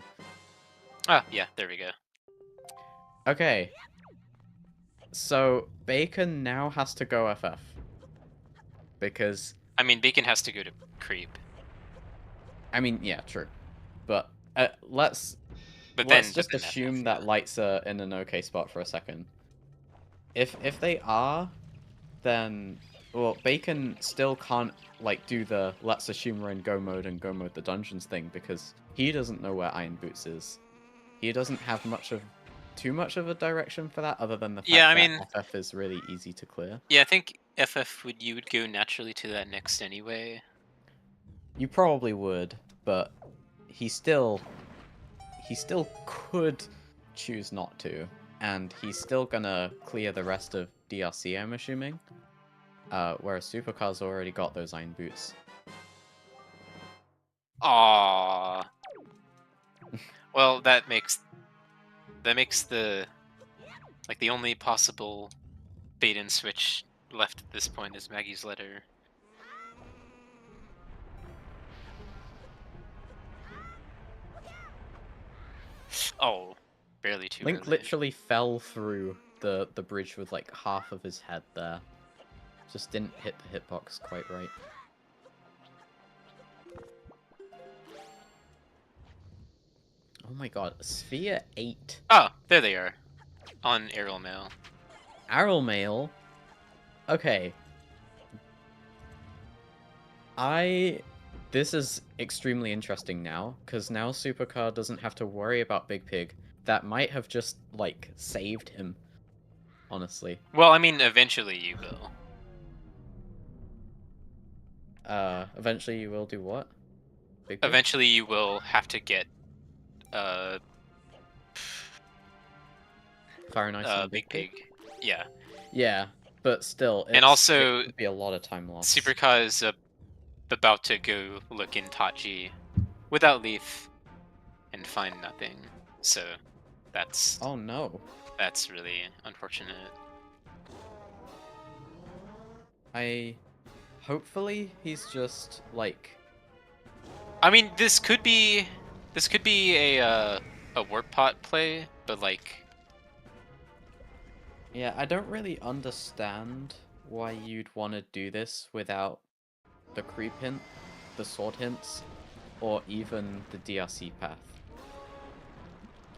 Ah, yeah, there we go. Okay. So Bacon now has to go FF. Because I mean, Bacon has to go to creep. I mean, yeah, true. But let's just assume that lights are in an okay spot for a second. If they are, then well, Bacon still can't like do the let's assume we're in go mode and go mode the dungeons thing because he doesn't know where Iron Boots is. He doesn't have too much of a direction for that other than the fact that FF is really easy to clear. Yeah, I think you would go naturally to that next anyway. You probably would, but he still could choose not to, and he's still gonna clear the rest of DRC, I'm assuming. Whereas Superkar's already got those Iron Boots. Aww. Well, that makes the the only possible bait and switch left at this point is Maggie's letter. Oh, barely too Link early. literally fell through the bridge with like half of his head there. Just didn't hit the hitbox quite right. Oh my god, Sphere 8. Oh, there they are. On Aerial Mail. Aerial Mail? Okay. This is extremely interesting now, because now Superka doesn't have to worry about Big Pig. That might have just, like, saved him. Honestly. Well, I mean, eventually you will. Eventually you will do what? Big Pig? Eventually you will have to get, Fire and Ice on Big Pig. Yeah. Yeah, but still, And also, it would be a lot of time lost. Superka is about to go look in Tachi without Leaf and find nothing. So that's Oh no. That's really unfortunate. Hopefully he's just like. I mean, this could be a warp pot play, but like. Yeah, I don't really understand why you'd want to do this without the creep hint, the sword hints, or even the DRC path.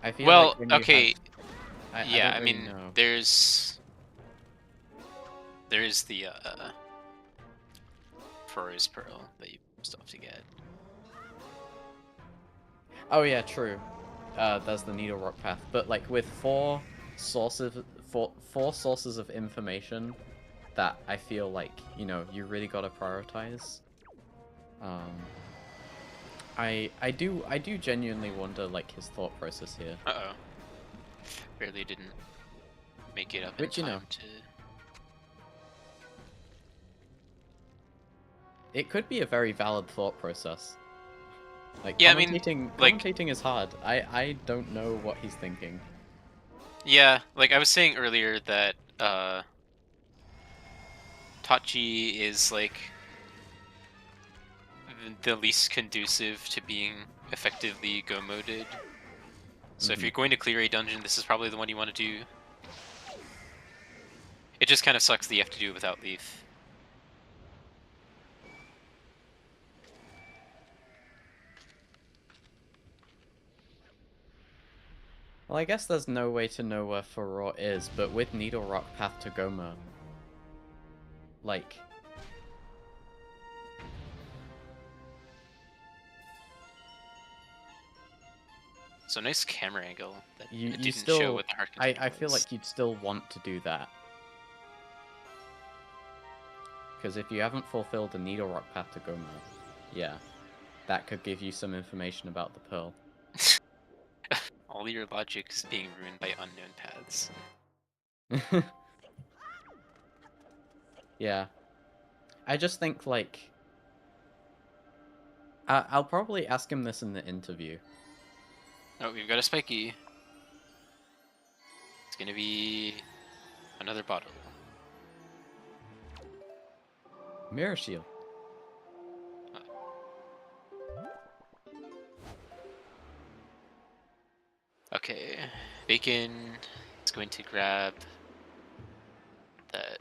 I feel Well, like okay. Yeah, I mean, know. there's the Froze Pearl that you still have to get. Oh yeah, true. There's the Needle Rock path, but like with four sources of information that I feel like you really gotta prioritize. I do genuinely wonder like his thought process here. Uh-oh. Barely didn't make it up Which, in you time know, to... it could be a very valid thought process. Like Yeah, I mean, like, commentating is hard. I don't know what he's thinking. yeah, like I was saying earlier that Tachi is like the least conducive to being effectively go moded. So if you're going to clear a dungeon, this is probably the one you want to do. It just kind of sucks that you have to do it without Leaf. Well, I guess there's no way to know where Furore is, but with Needle Rock Path to Goma, like, So nice camera angle that you it didn't still, show what the heart container I feel was. like you'd still want to do that. Because if you haven't fulfilled the Needle Rock Path to Goma, yeah, that could give you some information about the Pearl. All your logic is being ruined by unknown paths. Yeah. I just think, like, I'll probably ask him this in the interview. Oh, we've got a spiky. It's gonna be another bottle. Mirror Shield. Okay, Bacon is going to grab that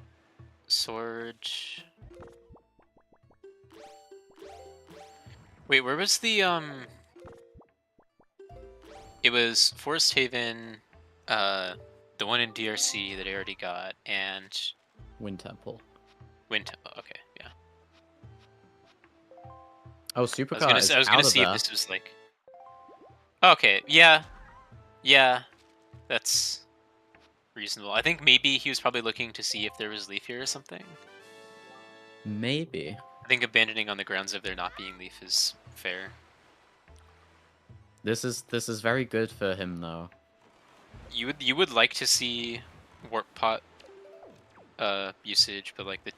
sword. Wait, where was the It was Forest Haven, the one in DRC that I already got, and Wind Temple. Wind Temple. Okay, yeah. Oh, Superka is I was out gonna of see there. if this was like. Okay, yeah, yeah, that's reasonable. I think maybe he was probably looking to see if there was leaf here or something. Maybe. I think abandoning on the grounds of there not being leaf is fair. This is very good for him though. You would like to see warp pot usage, but like the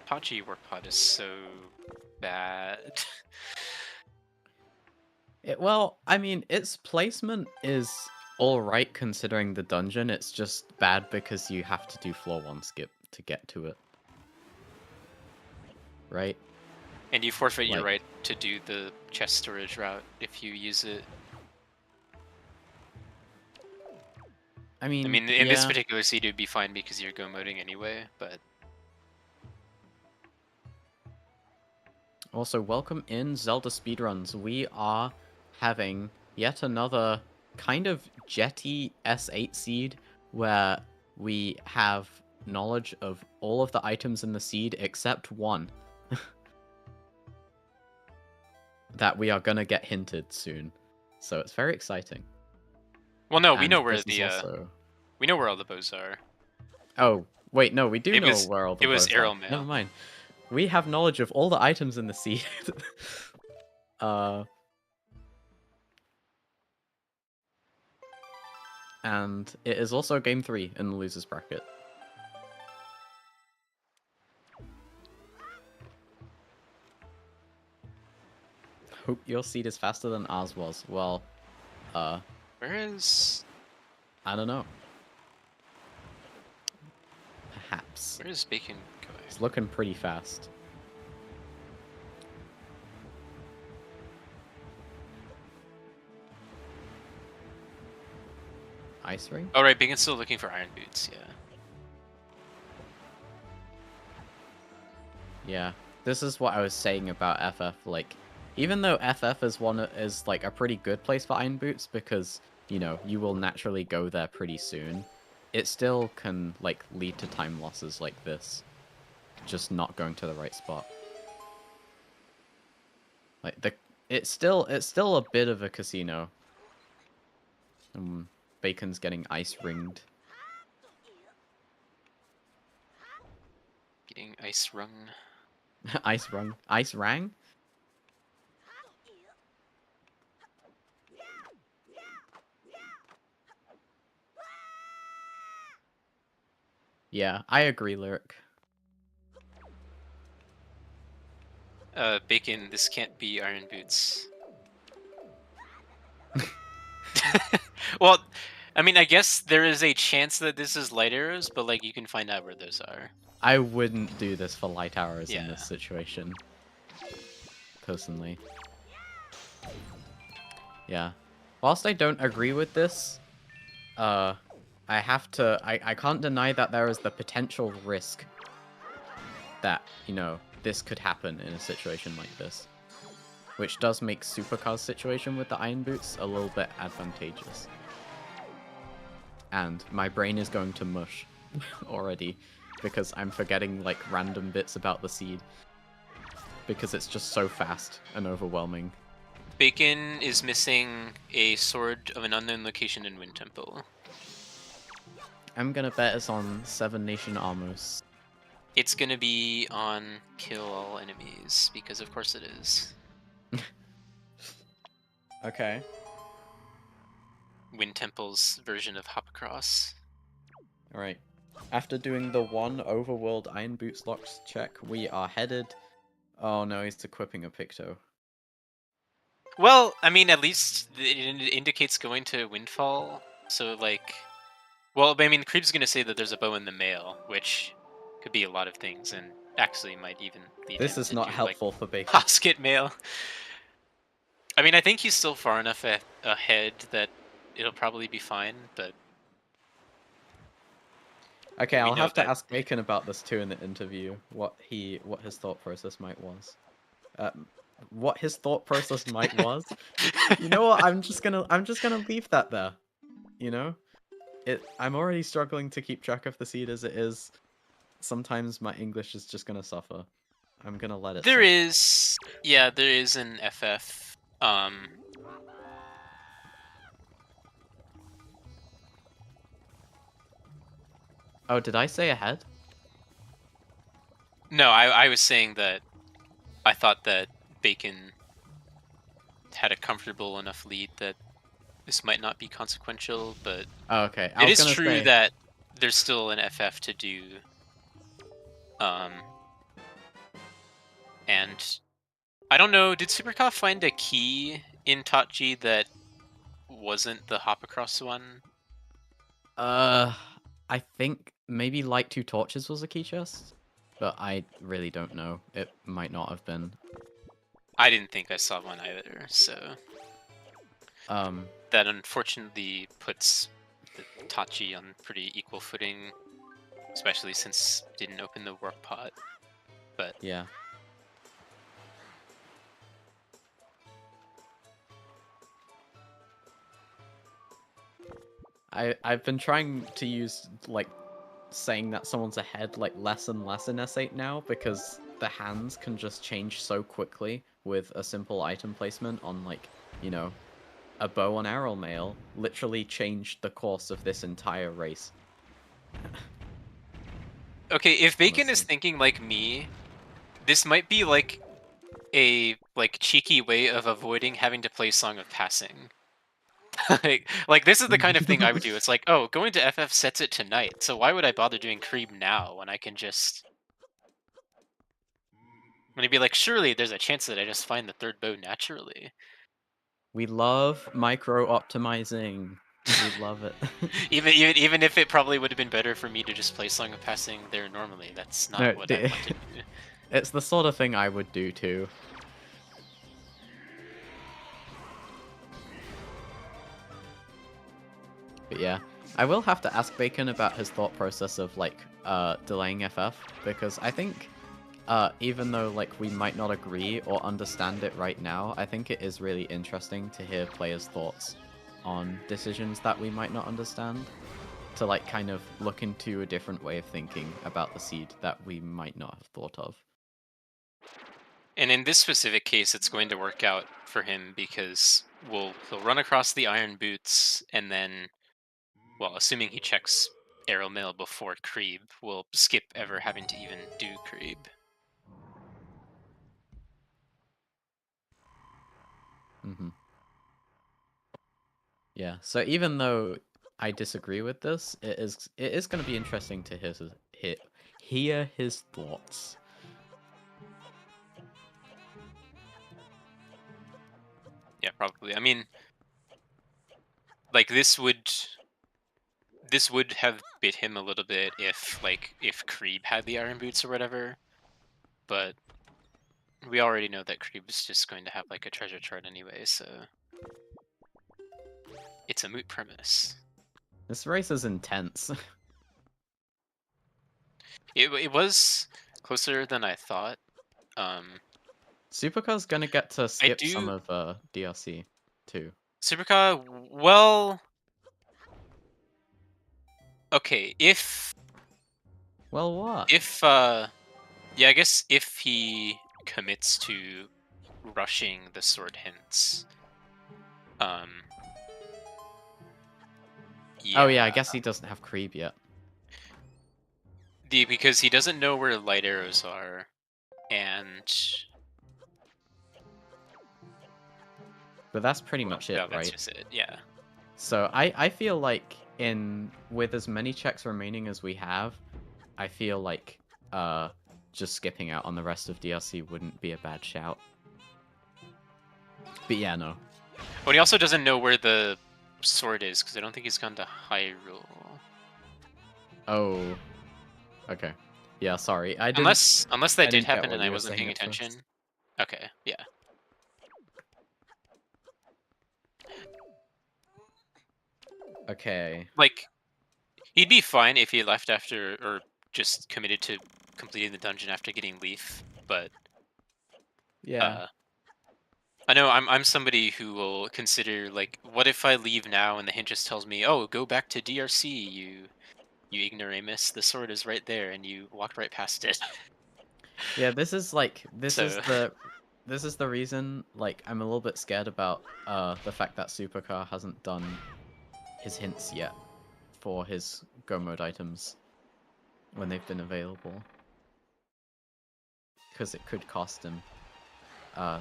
Pachi warp pot is so bad. Well, I mean, its placement is alright considering the dungeon. It's just bad because you have to do floor 1 skip to get to it. Right? And you forfeit your Like- right to do the chest storage route if you use it. I mean, In this yeah. particular seed, it would be fine because you're go moding anyway, but... Also, welcome in Zelda Speedruns. We are having yet another kind of jetty S8 seed where we have knowledge of all of the items in the seed except one. That we are gonna get hinted soon. So it's very exciting. Well, no, we And know where this is the, also... we know where all the bows are. Oh, wait, no, we do It know was- where all the it was bows are. arrow mail. Never mind. We have knowledge of all the items in the seed. And it is also game 3 in the losers bracket. Hope your seed is faster than ours was. Well, Where is... I don't know. Perhaps. Where is Bacon going? It's looking pretty fast. Ice ring? Oh, right, Bacon's still looking for iron boots, yeah. Yeah. This is what I was saying about FF. Like, even though FF is like a pretty good place for iron boots because, you know, you will naturally go there pretty soon, it still can like lead to time losses like this. Just not going to the right spot. Like it's still a bit of a casino. Bacon's getting ice ringed. Getting ice rung. Ice rung. Ice rang? Yeah, I agree, Lyric. Bacon, this can't be Iron Boots. Well, I mean, I guess there is a chance that this is light arrows, but like you can find out where those are. I wouldn't do this for light arrows in Yeah. this situation. Personally. Yeah. Whilst I don't agree with this, I can't deny that there is the potential risk that, you know, this could happen in a situation like this. Which does make Superka's situation with the Iron Boots a little bit advantageous. And my brain is going to mush already because I'm forgetting like random bits about the seed. Because it's just so fast and overwhelming. Bacon is missing a sword of an unknown location in Wind Temple. I'm gonna bet it's on 7 Nation Armors. It's gonna be on kill all enemies, because of course it is. Okay. Wind Temple's version of Hop Across. Alright. After doing the one overworld Iron Boots locks check, we are headed... Oh no, he's equipping a Picto. Well, I mean, at least it indicates going to Windfall, so like... Well, I mean, Creep's gonna say that there's a bow in the mail, which could be a lot of things, and actually might even lead This him is to not do, helpful for like, Bacon. Hosket mail. I mean, I think he's still far enough ahead that it'll probably be fine, but... Okay, we I'll know have to that- ask Bacon about this too in the interview, what his thought process might was. What his thought process might was? You know what, I'm just gonna leave that there. You know? I'm already struggling to keep track of the seed as it is. Sometimes my English is just gonna suffer. I'm gonna let it There suffer. is... Yeah, there is an FF. Oh, did I say ahead? No, I was saying that I thought that Bacon had a comfortable enough lead that this might not be consequential, but Oh, okay. I it was is gonna true say... that there's still an FF to do. And I don't know, did Superka find a key in Tachi that wasn't the hop across one? I think maybe Light Two Torches was a key chest, but I really don't know. It might not have been. I didn't think I saw one either, so that unfortunately puts the Tachi on pretty equal footing, especially since it didn't open the work pot. But yeah. I've been trying to use like saying that someone's ahead like less and less in S8 now because the hands can just change so quickly with a simple item placement on like, you know, a bow and arrow mail literally changed the course of this entire race. okay, if Bacon is Honestly. thinking like me, this might be like a cheeky way of avoiding having to play Song of Passing. like this is the kind of thing I would do. It's like, oh, going to FF sets it tonight, so why would I bother doing Creep now when I can just... I'm gonna be like, surely there's a chance that I just find the third bow naturally. We love micro optimizing. We love it. even if it probably would have been better for me to just play Song of Passing there normally. That's not No, what I want to do. it's the sort of thing I would do too. But yeah, I will have to ask Bacon about his thought process of like delaying FF because I think even though like we might not agree or understand it right now, I think it is really interesting to hear players' thoughts on decisions that we might not understand, to like kind of look into a different way of thinking about the seed that we might not have thought of. And in this specific case, it's going to work out for him because he'll run across the Iron Boots, and then, well, assuming he checks Arrow Mail before Creeb, we'll skip ever having to even do Creeb. Mm-hmm. Yeah, so even though I disagree with this. It is going to be interesting to hear his thoughts. Yeah, probably. I mean, like this would have bit him a little bit if Creeb had the iron boots or whatever, but we already know that Creeb is just going to have like a treasure chart anyway, so it's a moot premise. This race is intense. It was closer than I thought. Supercar's gonna get to skip do- some of DLC too. Superka, well, okay, if Well, what? yeah, I guess if he commits to rushing the sword hints, Oh yeah, I guess he doesn't have Creep yet. Because he doesn't know where light arrows are, and But that's pretty much it, no, that's right? just it. Yeah. So I feel like with as many checks remaining as we have, I feel like just skipping out on the rest of DLC wouldn't be a bad shout. But yeah, no. But he also doesn't know where the sword is because I don't think he's gone to Hyrule. Oh. Okay. Yeah, sorry. I didn't. Unless that I did didn't get happen what and you I were wasn't saying paying at first. attention. Okay. Yeah. Okay. Like, he'd be fine if he left after or just committed to completing the dungeon after getting Leaf, but Yeah. I know I'm somebody who will consider like, what if I leave now and the hint just tells me, oh, go back to DRC, you ignoramus, the sword is right there, and you walked right past it. Yeah, this is So the reason like I'm a little bit scared about the fact that Supercar hasn't done his hints yet for his Go mode items when they've been available. Because it could cost him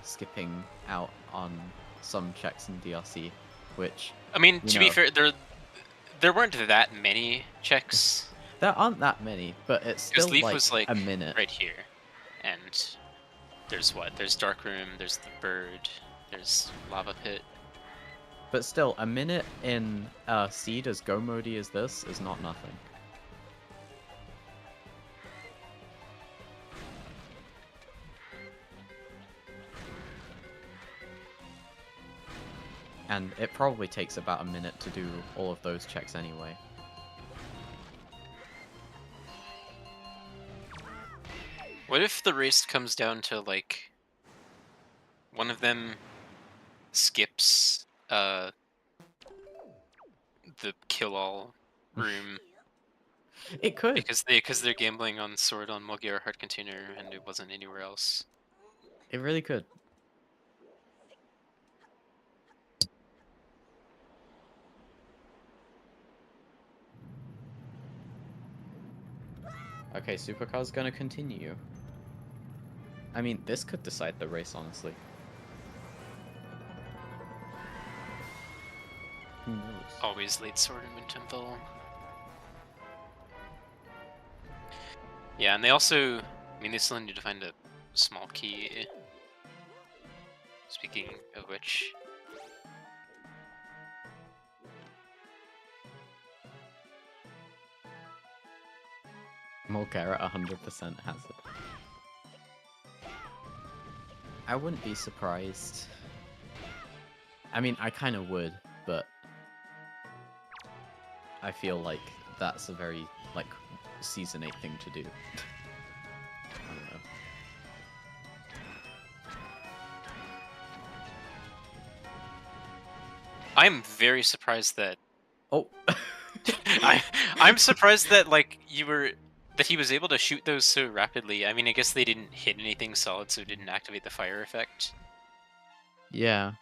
skipping out on some checks in DLC, which I mean, to be know. fair, there weren't that many checks there aren't that many, but it's because still Leaf like was like a minute. right here, and there's Dark Room, there's the bird, there's Lava Pit. But still, a minute in Seed as Go mode as this is not nothing. And it probably takes about a minute to do all of those checks anyway. What if the race comes down to like one of them skips the kill all room It could. because they're gambling on sword on Mulgir Heart Container and it wasn't anywhere else. It really could. Okay, Supercar's gonna continue. I mean, this could decide the race, honestly. Who knows? Always late sword in Wind Temple. Yeah, and they also, I mean, they still need to find a small key. Speaking of which, Mulgara 100% has it. I wouldn't be surprised. I mean, I kind of would, but I feel like that's a very, like, Season 8 thing to do. I don't know. I'm very surprised that Oh! I'm surprised that like that he was able to shoot those so rapidly. I mean, I guess they didn't hit anything solid, so it didn't activate the fire effect. Yeah.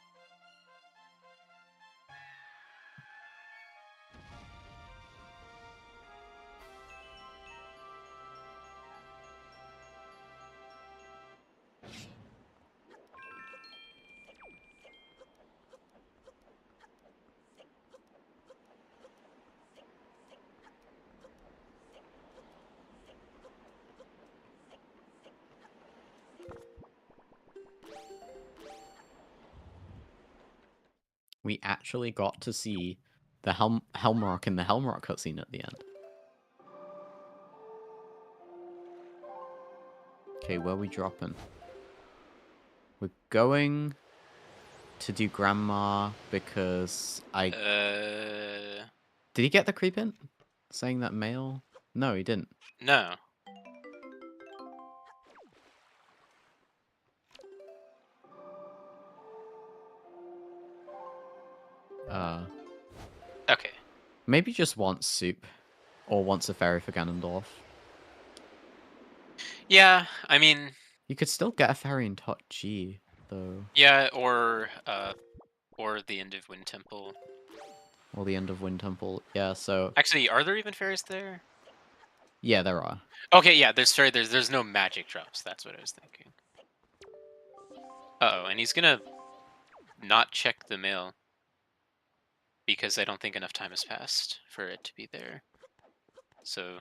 we actually got to see the Helmrock in the Helmrock cutscene at the end. Okay, where are we dropping? We're going to do Grandma because I... Did he get the creep in? Saying that male? No, he didn't. No. Okay. Maybe just wants soup. Or wants a fairy for Ganondorf. Yeah, I mean... You could still get a fairy in Tot G, though. Yeah, or the end of Wind Temple. Or the end of Wind Temple. Yeah, so... Actually, are there even fairies there? Yeah, there are. Okay, yeah, there's no magic drops. That's what I was thinking. Uh-oh, and he's gonna not check the mail because I don't think enough time has passed for it to be there. So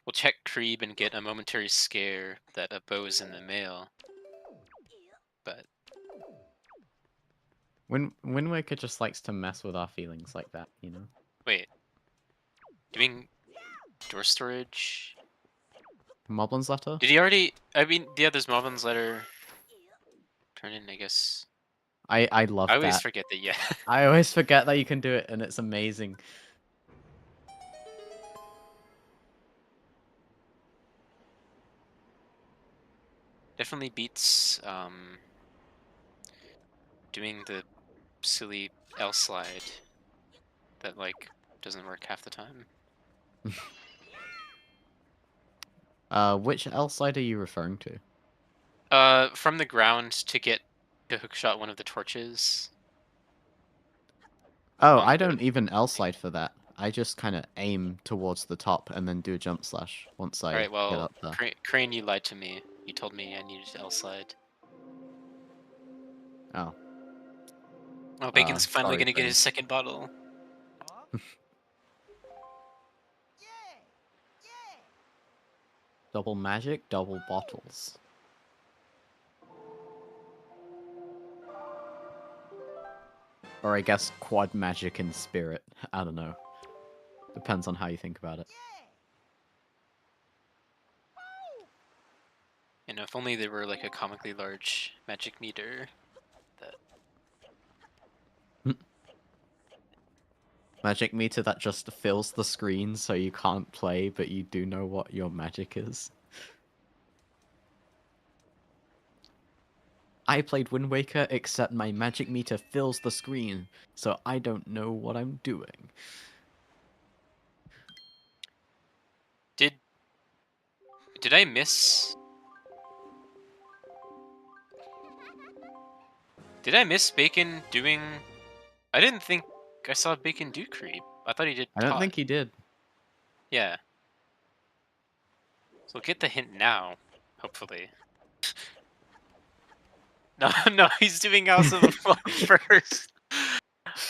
we'll check Creeb and get a momentary scare that a bow's in the mail. But Wind Waker just likes to mess with our feelings like that, you know? wait, doing door storage? Moblin's letter? Did he already? I mean, yeah, there's Moblin's letter. Turn in, I guess. I love that. I always forget that. Yeah. I always forget that you can do it, and it's amazing. Definitely beats doing the silly L slide that like doesn't work half the time. Which L slide are you referring to? From the ground to get to hookshot one of the torches. Oh, I don't even L slide for that. I just kind of aim towards the top and then do a jump slash once I Alright, well, get up there. Crane, you lied to me. You told me I needed to L slide. Oh. Oh, Bacon's finally sorry, gonna get Crane. his second bottle. Double magic, double bottles. Or I guess quad magic and spirit. I don't know. Depends on how you think about it. And if only there were like a comically large magic meter that... Magic meter that just fills the screen so you can't play, but you do know what your magic is. I played Wind Waker, except my magic meter fills the screen, so I don't know what I'm doing. Did I miss... Did I miss Bacon doing... I didn't think I saw Bacon do creep. I thought he did I don't Todd. think he did. Yeah. So get the hint now, hopefully. No, no, he's doing House of the Flood first.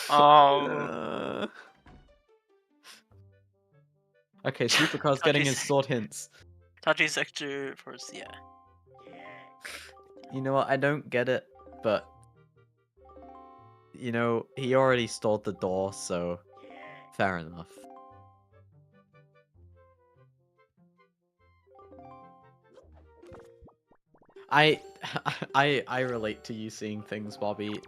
Oh. Okay, Supercar's getting his sword hints. Tachi sector first, yeah. You know what, I don't get it, but... You know, he already stalled the door, so... Fair enough. I relate to you seeing things, Bobby.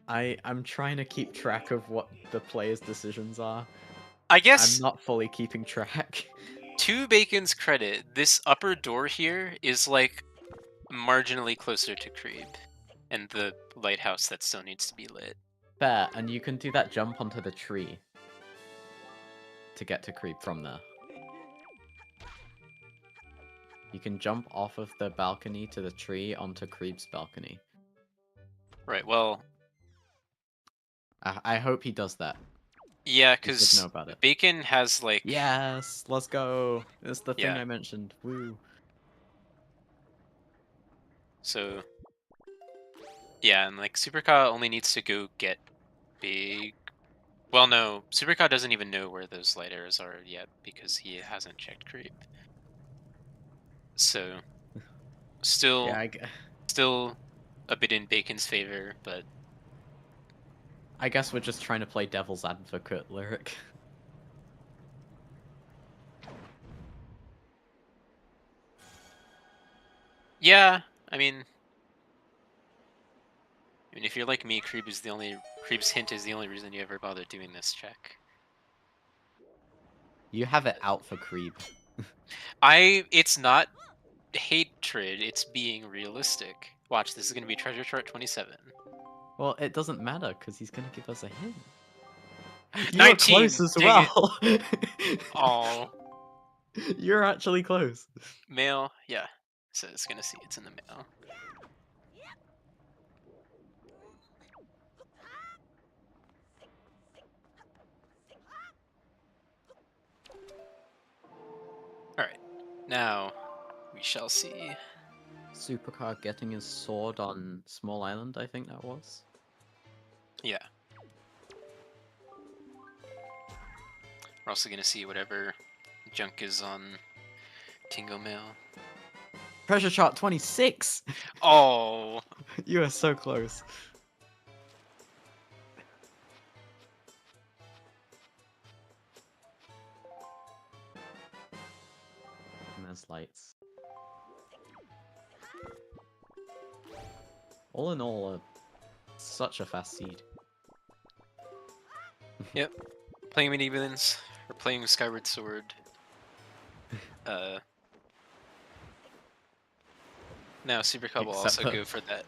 I'm trying to keep track of what the player's decisions are. I guess, I'm not fully keeping track. to Bacon's credit, this upper door here is like marginally closer to Creep and the lighthouse that still needs to be lit. Fair, and you can do that jump onto the tree to get to Creep from there. You can jump off of the balcony to the tree onto Creep's balcony. Right, well... I hope he does that. Yeah, He should because know about it. Bacon has like... Yes, let's go. It's the thing Yeah. I mentioned. Woo. So... Yeah, and like Superka only needs to go get big... Well, no, Superka doesn't even know where those light arrows are yet because he hasn't checked Creep. So... Still... Yeah, Still a bit in Bacon's favor, but I guess we're just trying to play devil's advocate, Lyric. yeah, I mean, if you're like me, Creep's hint is the only reason you ever bother doing this check. You have it out for creep. It's not hatred, it's being realistic. Watch, this is gonna be treasure chart 27. Well, it doesn't matter because he's gonna give us a hint. You were 19, close as dang it. well. Oh, You're actually close. mail, yeah. So it's gonna see it's in the mail. Alright, now we shall see. Superka getting his sword on Small Island, I think that was. Yeah. We're also gonna see whatever junk is on Tingo Mail. Pressure shot 26! Oh, You are so close. And there's lights. All in all, such a fast seed. yep. Playing mini villains or playing Skyward Sword. Now Superka will Except also that- go for that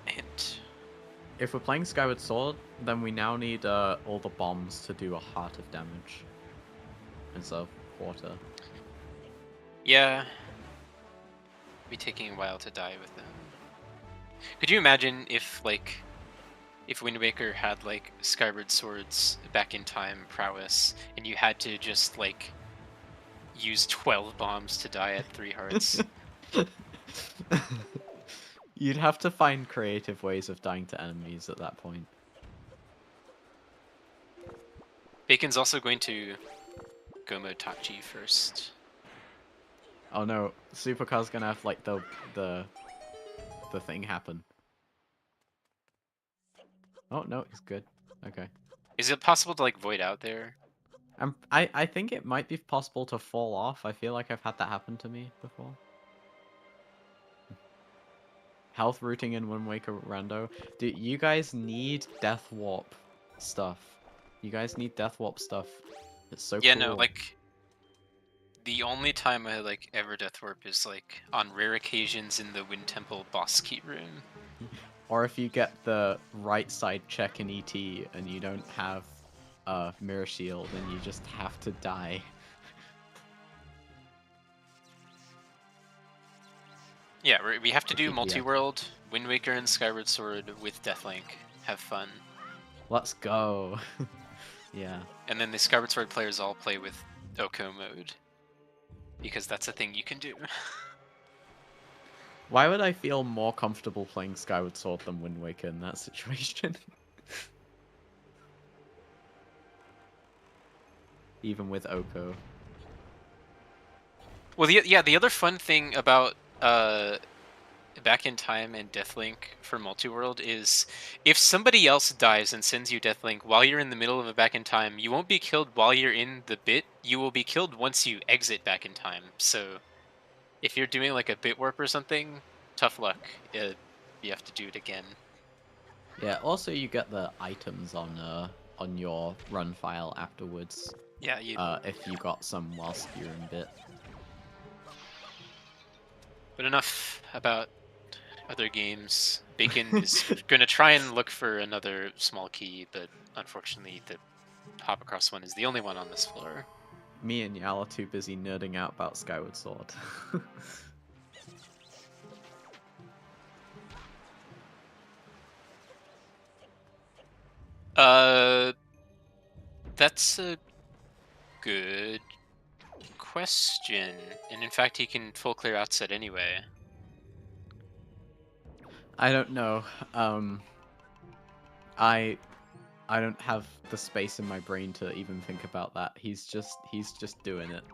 hint. If we're playing Skyward Sword, then we now need all the bombs to do a heart of damage. Instead of quarter. Yeah. Be taking a while to die with them. Could you imagine if Wind Waker had like Skyward Sword's back in time prowess and you had to just like use 12 bombs to die at 3 hearts? You'd have to find creative ways of dying to enemies at that point. Bacon's also going to go Motachi first. Oh no, Supercar's gonna have like the thing happen. Oh no, he's good. Okay. Is it possible to like void out there? I think it might be possible to fall off. I feel like I've had that happen to me before. Health rooting in Wind Waker Rando. Do you guys need Death Warp stuff? You guys need Death Warp stuff. It's so Yeah, cool. no, like the only time I like ever death warp is like on rare occasions in the Wind Temple boss key room. Or if you get the right side check in ET and you don't have a mirror shield and you just have to die. Yeah, we have to do Yeah. multi-world, Wind Waker and Skyward Sword with Deathlink. Have fun. Let's go. Yeah. And then the Skyward Sword players all play with Oko mode. Because that's a thing you can do. Why would I feel more comfortable playing Skyward Sword than Wind Waker in that situation? Even with Oko. Well, the other fun thing about Back in Time and Deathlink for Multiworld is if somebody else dies and sends you Deathlink while you're in the middle of a Back in Time, you won't be killed while you're in the bit, you will be killed once you exit Back in Time. So if you're doing like a bit warp or something, tough luck. You have to do it again. Yeah, also you get the items on your run file afterwards. Yeah, If you got some whilst you're in bit. but enough about other games. Bacon is going to try and look for another small key, but unfortunately the hop across one is the only one on this floor. Me and Yal are too busy nerding out about Skyward Sword. That's a good question. And in fact, he can full clear outset anyway. I don't know. I don't have the space in my brain to even think about that. He's just doing it.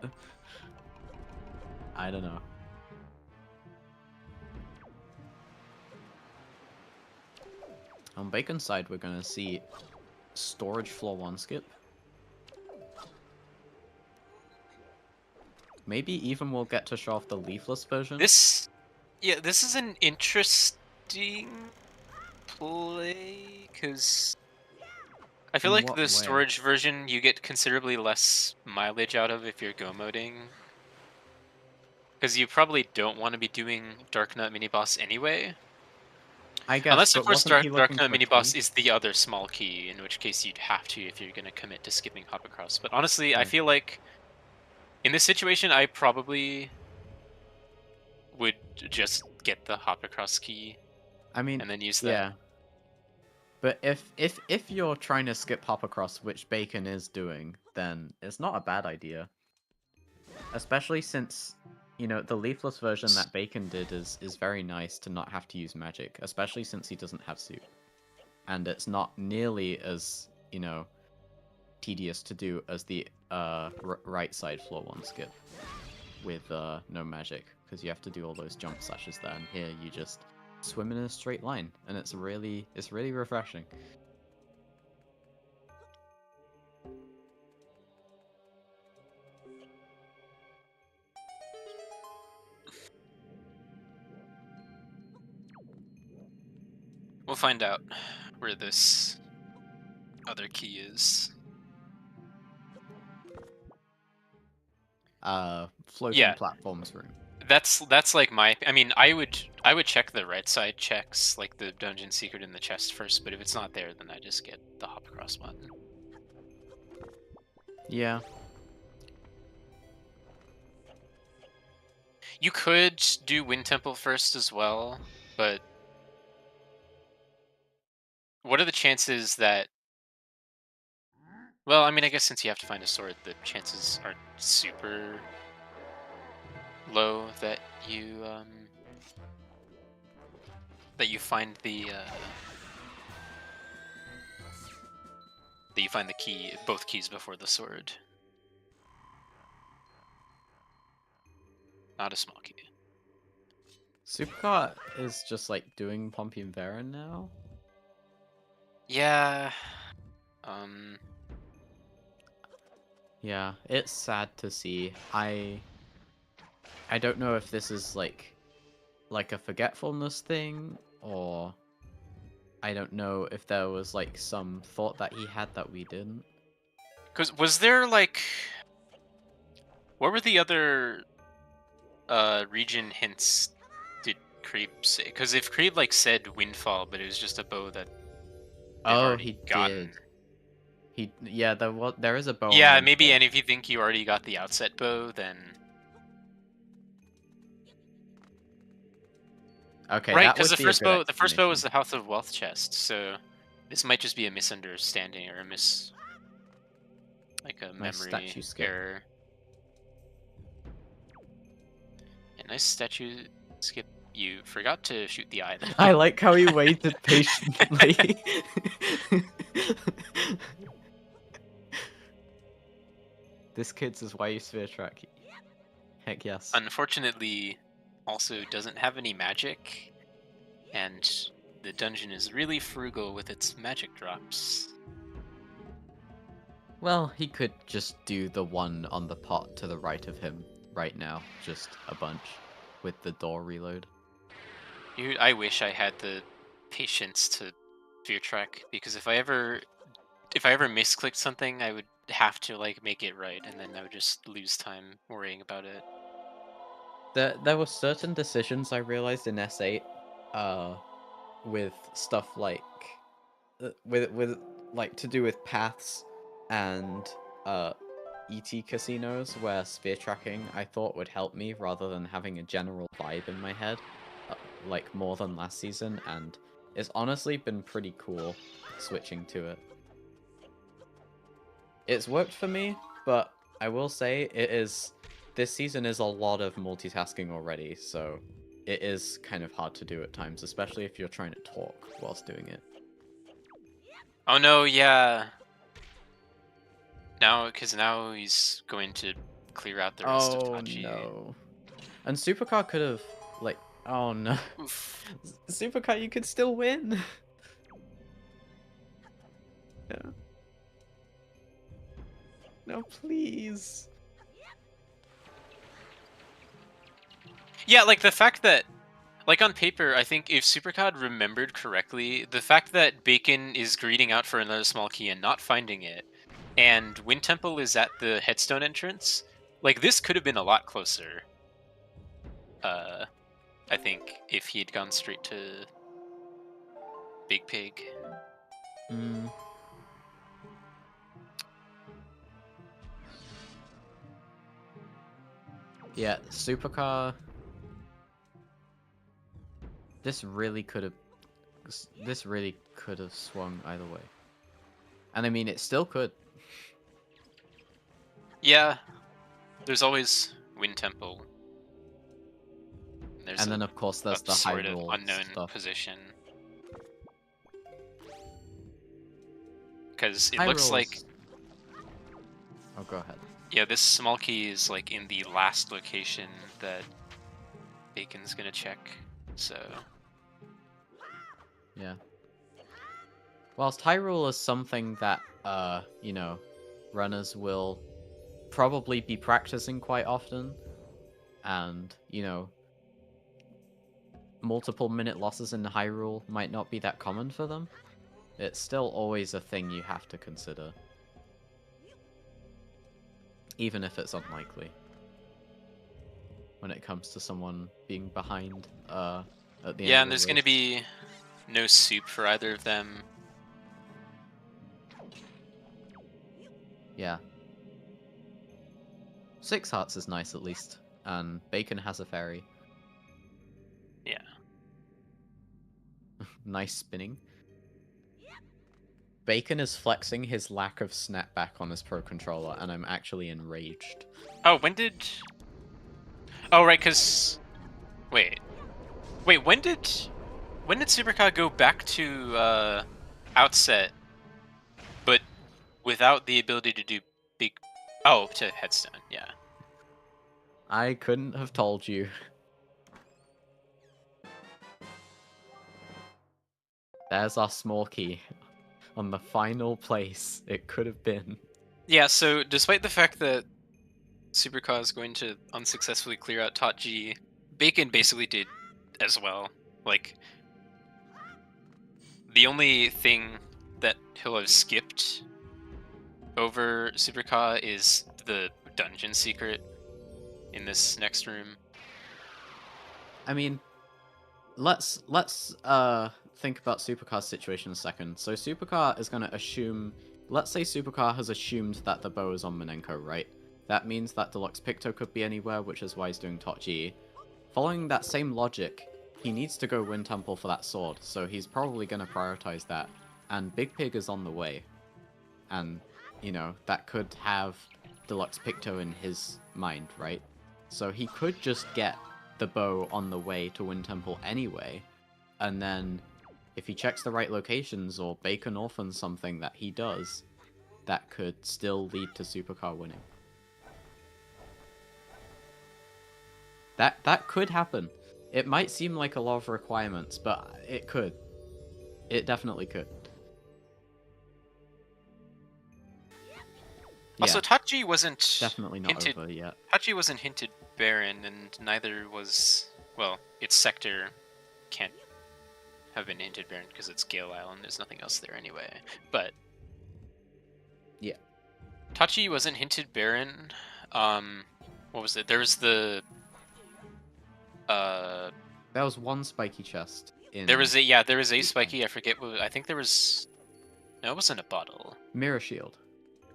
I don't know. On Bacon's side, we're gonna see storage floor 1 skip. Maybe even we'll get to show off the leafless version. This is an interesting play, because I feel In like what the way? storage version you get considerably less mileage out of if you're go moding. Because you probably don't want to be doing Dark Nut mini boss anyway. I guess, Unless, but of course, wasn't he Dark looking Nut for mini boss key? is the other small key, in which case you'd have to if you're going to commit to skipping hop across. But honestly, I Yeah. feel like in this situation, I probably would just get the hop across key I mean, and then use yeah. that. But if you're trying to skip hop across, which Bacon is doing, then it's not a bad idea. Especially since, you know, the leafless version that Bacon did is very nice to not have to use magic, especially since he doesn't have suit. And it's not nearly as, you know, tedious to do as the right side floor 1 skip with no magic, because you have to do all those jump slashes there, and here you just swim in a straight line, and it's really refreshing. We'll find out where this other key is. Floating Yeah. platforms room. That's like my. I mean, I would check the right side checks, like the dungeon secret in the chest first. But if it's not there, then I just get the hop across button. Yeah. You could do Wind Temple first as well, but what are the chances that? Well, I mean, I guess since you have to find a sword, the chances aren't super low that you find the key, both keys before the sword. Not a small key. Superka is just like doing Pompey and Vera now. Yeah. Yeah, it's sad to see. I don't know if this is like a forgetfulness thing, or I don't know if there was like some thought that he had that we didn't. Because was there like, what were the other region hints did Creep say? Because if Creep like said Windfall, but it was just a bow that they've already He gotten. did. Yeah, there is a bow. Yeah, on maybe. Windfall. And if you think you already got the outset bow, then Okay, right, that because would the be a first good bow was explanation. the House of Wealth chest. So this might just be a misunderstanding or a Nice memory statue skip. error. A nice statue skip. You forgot to shoot the eye. Though. I like how he waited patiently. This kid's is why you sphere track. Heck yes. Unfortunately, also doesn't have any magic, and the dungeon is really frugal with its magic drops. Well, he could just do the one on the pot to the right of him right now, just a bunch, with the door reload. Dude, I wish I had the patience to fear track, because if I ever misclicked something, I would have to like make it right, and then I would just lose time worrying about it. There were certain decisions I realized in S8, with stuff like, with like to do with paths and ET casinos, where sphere tracking I thought would help me rather than having a general vibe in my head, like more than last season, and it's honestly been pretty cool switching to it. It's worked for me, but I will say this season is a lot of multitasking already, so it is kind of hard to do at times, especially if you're trying to talk whilst doing it. Oh no, yeah. Because now he's going to clear out the rest of Tachi. No. And Superka could have, like, oh no. Oof. Superka, you could still win. No. No, please. Yeah, like the fact that, like on paper, I think if Superka remembered correctly, the fact that Bacon is greeting out for another small key and not finding it, and Wind Temple is at the headstone entrance, like this could have been a lot closer. I think if he had gone straight to Big Pig. Mm. Yeah, Supercar. This really could have swung either way. And I mean, it still could. Yeah, there's always Wind Temple. There's And then of course there's the high sort of roll unknown stuff. position. Because it High looks rolls- like, Oh, go ahead. yeah, this small key is like in the last location that Bacon's gonna check. So Yeah. Whilst Hyrule is something that, you know, runners will probably be practicing quite often, and, you know, multiple minute losses in Hyrule might not be that common for them, it's still always a thing you have to consider. Even if it's unlikely. When it comes to someone being behind, at the end yeah, of and the there's gonna race. be no soup for either of them. Yeah. 6 hearts is nice at least, and Bacon has a fairy. Yeah. Nice spinning. Bacon is flexing his lack of snapback on his Pro Controller, and I'm actually enraged. Oh, when did? Oh, right, because wait, when did Superka go back to outset, but without the ability to do big? Oh, to headstone. Yeah. I couldn't have told you. There's our small key. On the final place it could have been. Yeah. So despite the fact that Superka is going to unsuccessfully clear out Tachi, Bacon basically did as well. Like, the only thing that he'll have skipped over Superka is the dungeon secret in this next room. I mean, let's think about Supercar's situation a second. So Supercar is going to assume, let's say Supercar has assumed that the bow is on Minenko, right? That means that Deluxe Picto could be anywhere, which is why he's doing Tachi. Following that same logic, he needs to go Wind Temple for that sword, so he's probably going to prioritize that. And Big Pig is on the way. And, you know, that could have Deluxe Picto in his mind, right? So he could just get the bow on the way to Wind Temple anyway, and then if he checks the right locations or Bacon orphans something that he does, that could still lead to Supercar winning. That could happen. It might seem like a lot of requirements, but it could. It definitely could. Also, Yeah, Tachi wasn't definitely not hinted. over yet. Tachi wasn't hinted Baron, and neither was, well, its sector can't have been hinted Baron because it's Gale Island. There's nothing else there anyway. But Yeah. Tachi wasn't hinted Baron. What was it? There was the There was one spiky chest in there was a Deep spiky. I forget what. I think there was. No, it wasn't a bottle. Mirror Shield.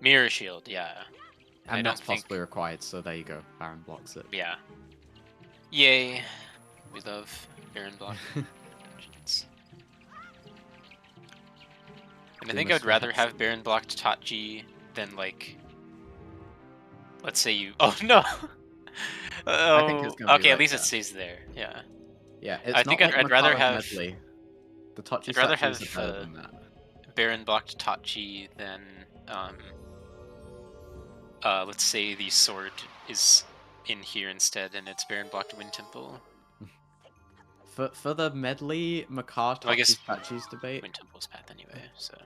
Mirror Shield. Yeah. I And that's don't think- possibly required, so there you go. Baron blocks it. Yeah. Yay. We love Baron block dungeons. And I think Famous I'd rather strats. have Baron blocked Tachi than, like, let's say you. Oh no. I think it's gonna be okay. At like least it that. stays there. Yeah. Yeah, it's I not think like I'd rather Makara have- Medley. The Tachi I'd rather statues have, are better than that. Baron blocked Tachi than let's say the sword is in here instead, and it's Baron blocked Wind Temple. For the medley Makar Well, I guess Tachi statues debate, Wind Temple's path anyway. So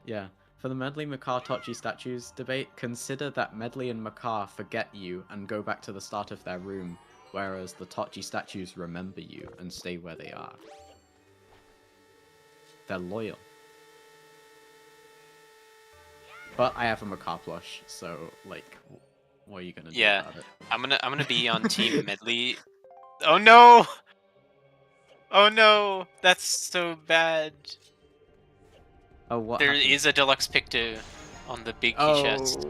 yeah. For the Medley Makar Tochi statues debate, consider that Medley and Makar forget you and go back to the start of their room, whereas the Tochi statues remember you and stay where they are. They're loyal. But I have a Makar plush, so like, what are you gonna do about it? I'm gonna be on Team Medley. Oh no! Oh no! That's so bad. Oh, what There happened? is a deluxe Picto on the big key chest.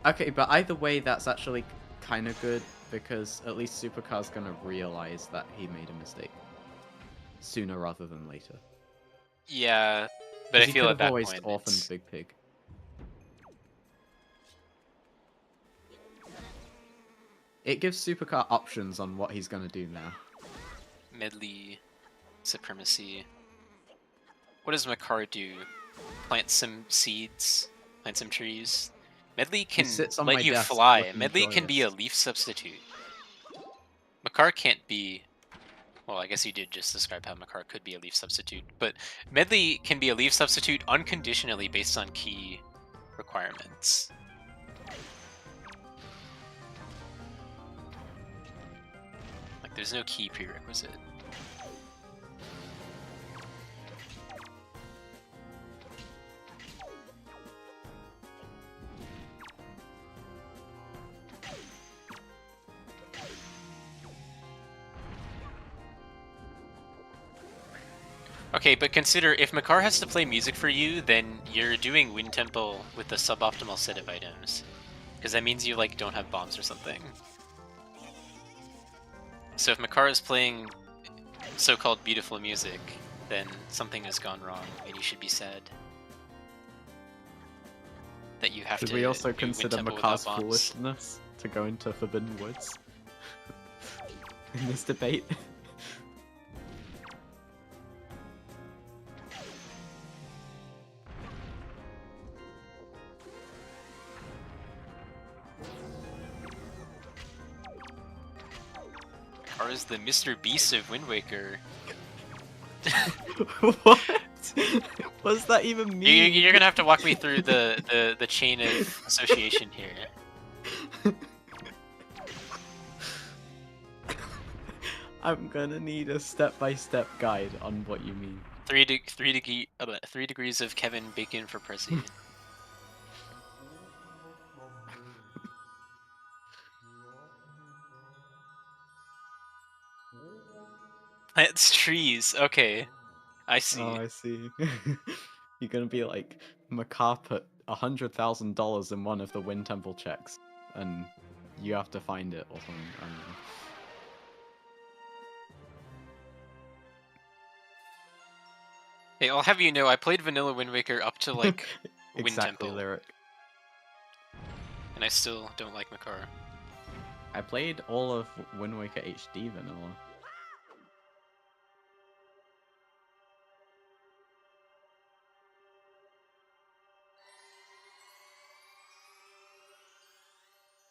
Okay, but either way, that's actually kind of good, because at least Supercar's gonna realize that he made a mistake. Sooner rather than later. Yeah, but I He feel could at have that always point orphaned it's... Big Pig. It gives Supercar options on what he's gonna do now. Medley supremacy. What does Makar do? Plant some seeds? Plant some trees? Medley can sits on let my you desk fly. looking Medley can be a joyous. leaf substitute. Makar can't be... Well, I guess you did just describe how Makar could be a leaf substitute, but Medley can be a leaf substitute unconditionally based on key requirements. Like, there's no key prerequisite. Okay, but consider, if Makar has to play music for you, then you're doing Wind Temple with the suboptimal set of items. Because that means you, like, don't have bombs or something. So if Makar is playing so-called beautiful music, then something has gone wrong, and you should be sad. That you have Should to we also do Wind consider Temple Makar's without bombs. foolishness to go into Forbidden Woods? In this debate? Makar is the Mr. Beast of Wind Waker. What? What does that even mean? You're gonna have to walk me through the chain of association here. I'm gonna need a step-by-step guide on what you mean. 3 degrees of Kevin Bacon4Presy. Plants trees. Okay, I see. Oh, I see. You're gonna be like, Makar put $100,000 in one of the Wind Temple checks, and you have to find it or something. I don't know. Hey, I'll have you know, I played Vanilla Wind Waker up to like Wind Exactly, Temple, lyric. and I still don't like Makar. I played all of Wind Waker HD vanilla.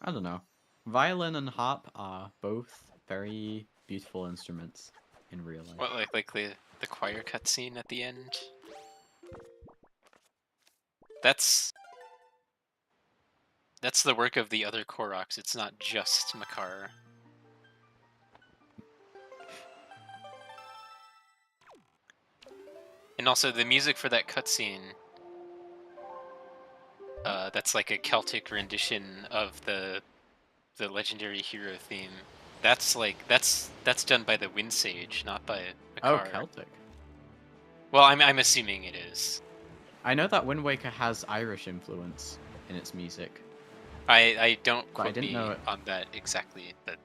I don't know. Violin and harp are both very beautiful instruments in real life. What, like the choir cutscene at the end? That's the work of the other Koroks. It's not just Makar. And also the music for that cutscene. That's like a Celtic rendition of the legendary hero theme. That's done by the Wind Sage, not by Makar. Oh, Celtic. Well, I'm assuming it is. I know that Wind Waker has Irish influence in its music. I don't But I quote didn't me know it. on that exactly, but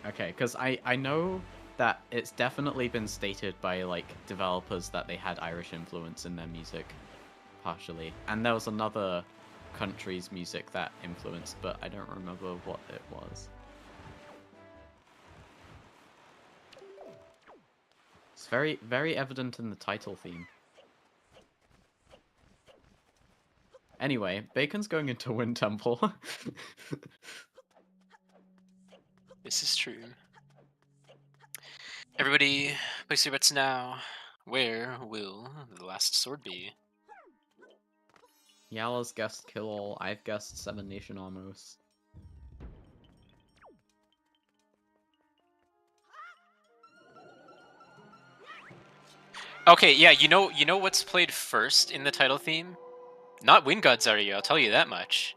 Okay, because I know that it's definitely been stated by like developers that they had Irish influence in their music, partially. And there was another country's music that influenced, but I don't remember what it was. It's very, very evident in the title theme. Anyway, Bacon's going into Wind Temple. this is true. Everybody, place your bets now. Where will the last sword be? Yala's guessed kill all. I've guessed 7 Nation almost. Okay, yeah, you know what's played first in the title theme? Not Wind God Zarya, I'll tell you that much.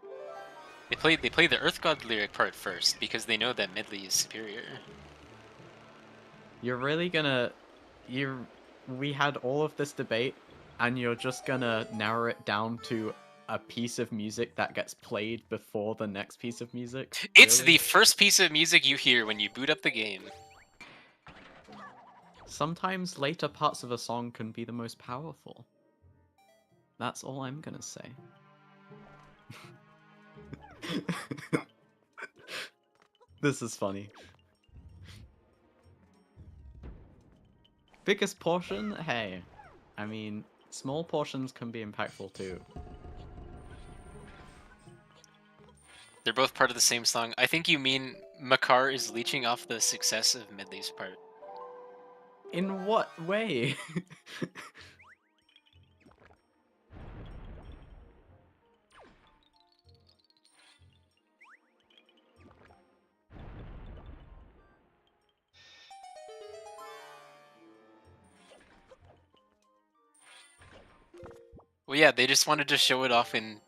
They play the Earth God lyric part first because they know that medley is superior. You're really gonna... We had all of this debate, and you're just gonna narrow it down to a piece of music that gets played before the next piece of music? It's Really? the first piece of music you hear when you boot up the game. Sometimes later parts of a song can be the most powerful. That's all I'm gonna say. This is funny. Biggest portion? Hey. I mean, small portions can be impactful too. They're both part of the same song. I think you mean Makar is leeching off the success of Medley's part. In what way? Well, yeah, they just wanted to show it off in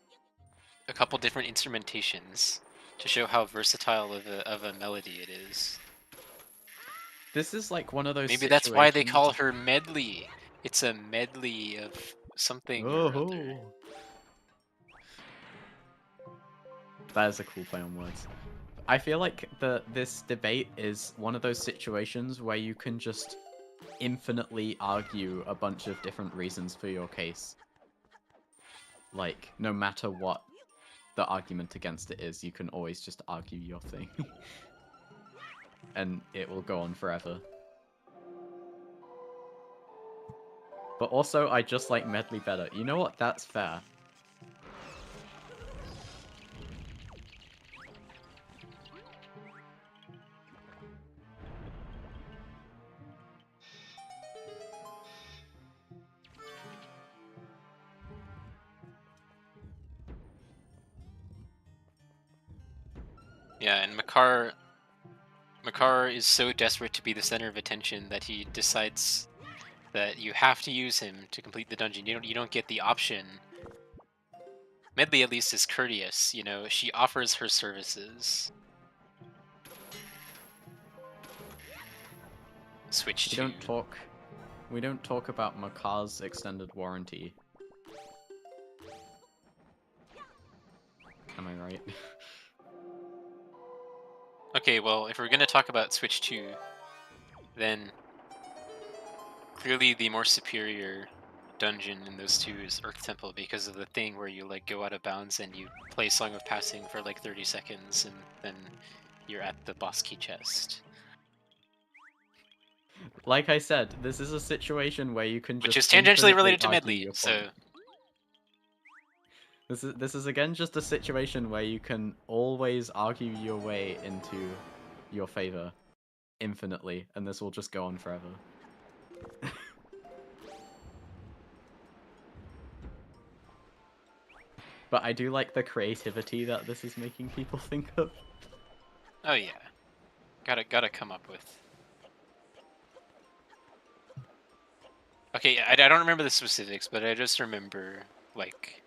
a couple different instrumentations to show how versatile of a melody it is. This is like one of those Maybe that's why they call situations- her Medley. It's a medley of something or other. Oh. That is a cool play on words. I feel like this debate is one of those situations where you can just infinitely argue a bunch of different reasons for your case. Like, no matter what the argument against it is, you can always just argue your thing. And it will go on forever. But also, I just like Medley better. You know what? That's fair. Yeah, and Makar is so desperate to be the center of attention that he decides that you have to use him to complete the dungeon. You don't get the option. Medley at least is courteous, you know, she offers her services. Switch to. We don't talk about Makar's extended warranty. Am I right? Okay, well, if we're gonna talk about Switch 2, then clearly the more superior dungeon in those two is Earth Temple because of the thing where you like go out of bounds and you play Song of Passing for like 30 seconds and then you're at the boss key chest. Like I said, this is a situation where you can just Which is tangentially infinitely related to argue Medley, your so... point. This is again just a situation where you can always argue your way into your favor infinitely, and this will just go on forever. But I do like the creativity that this is making people think of. Oh yeah. Gotta come up with... Okay, I don't remember the specifics, but I just remember, like...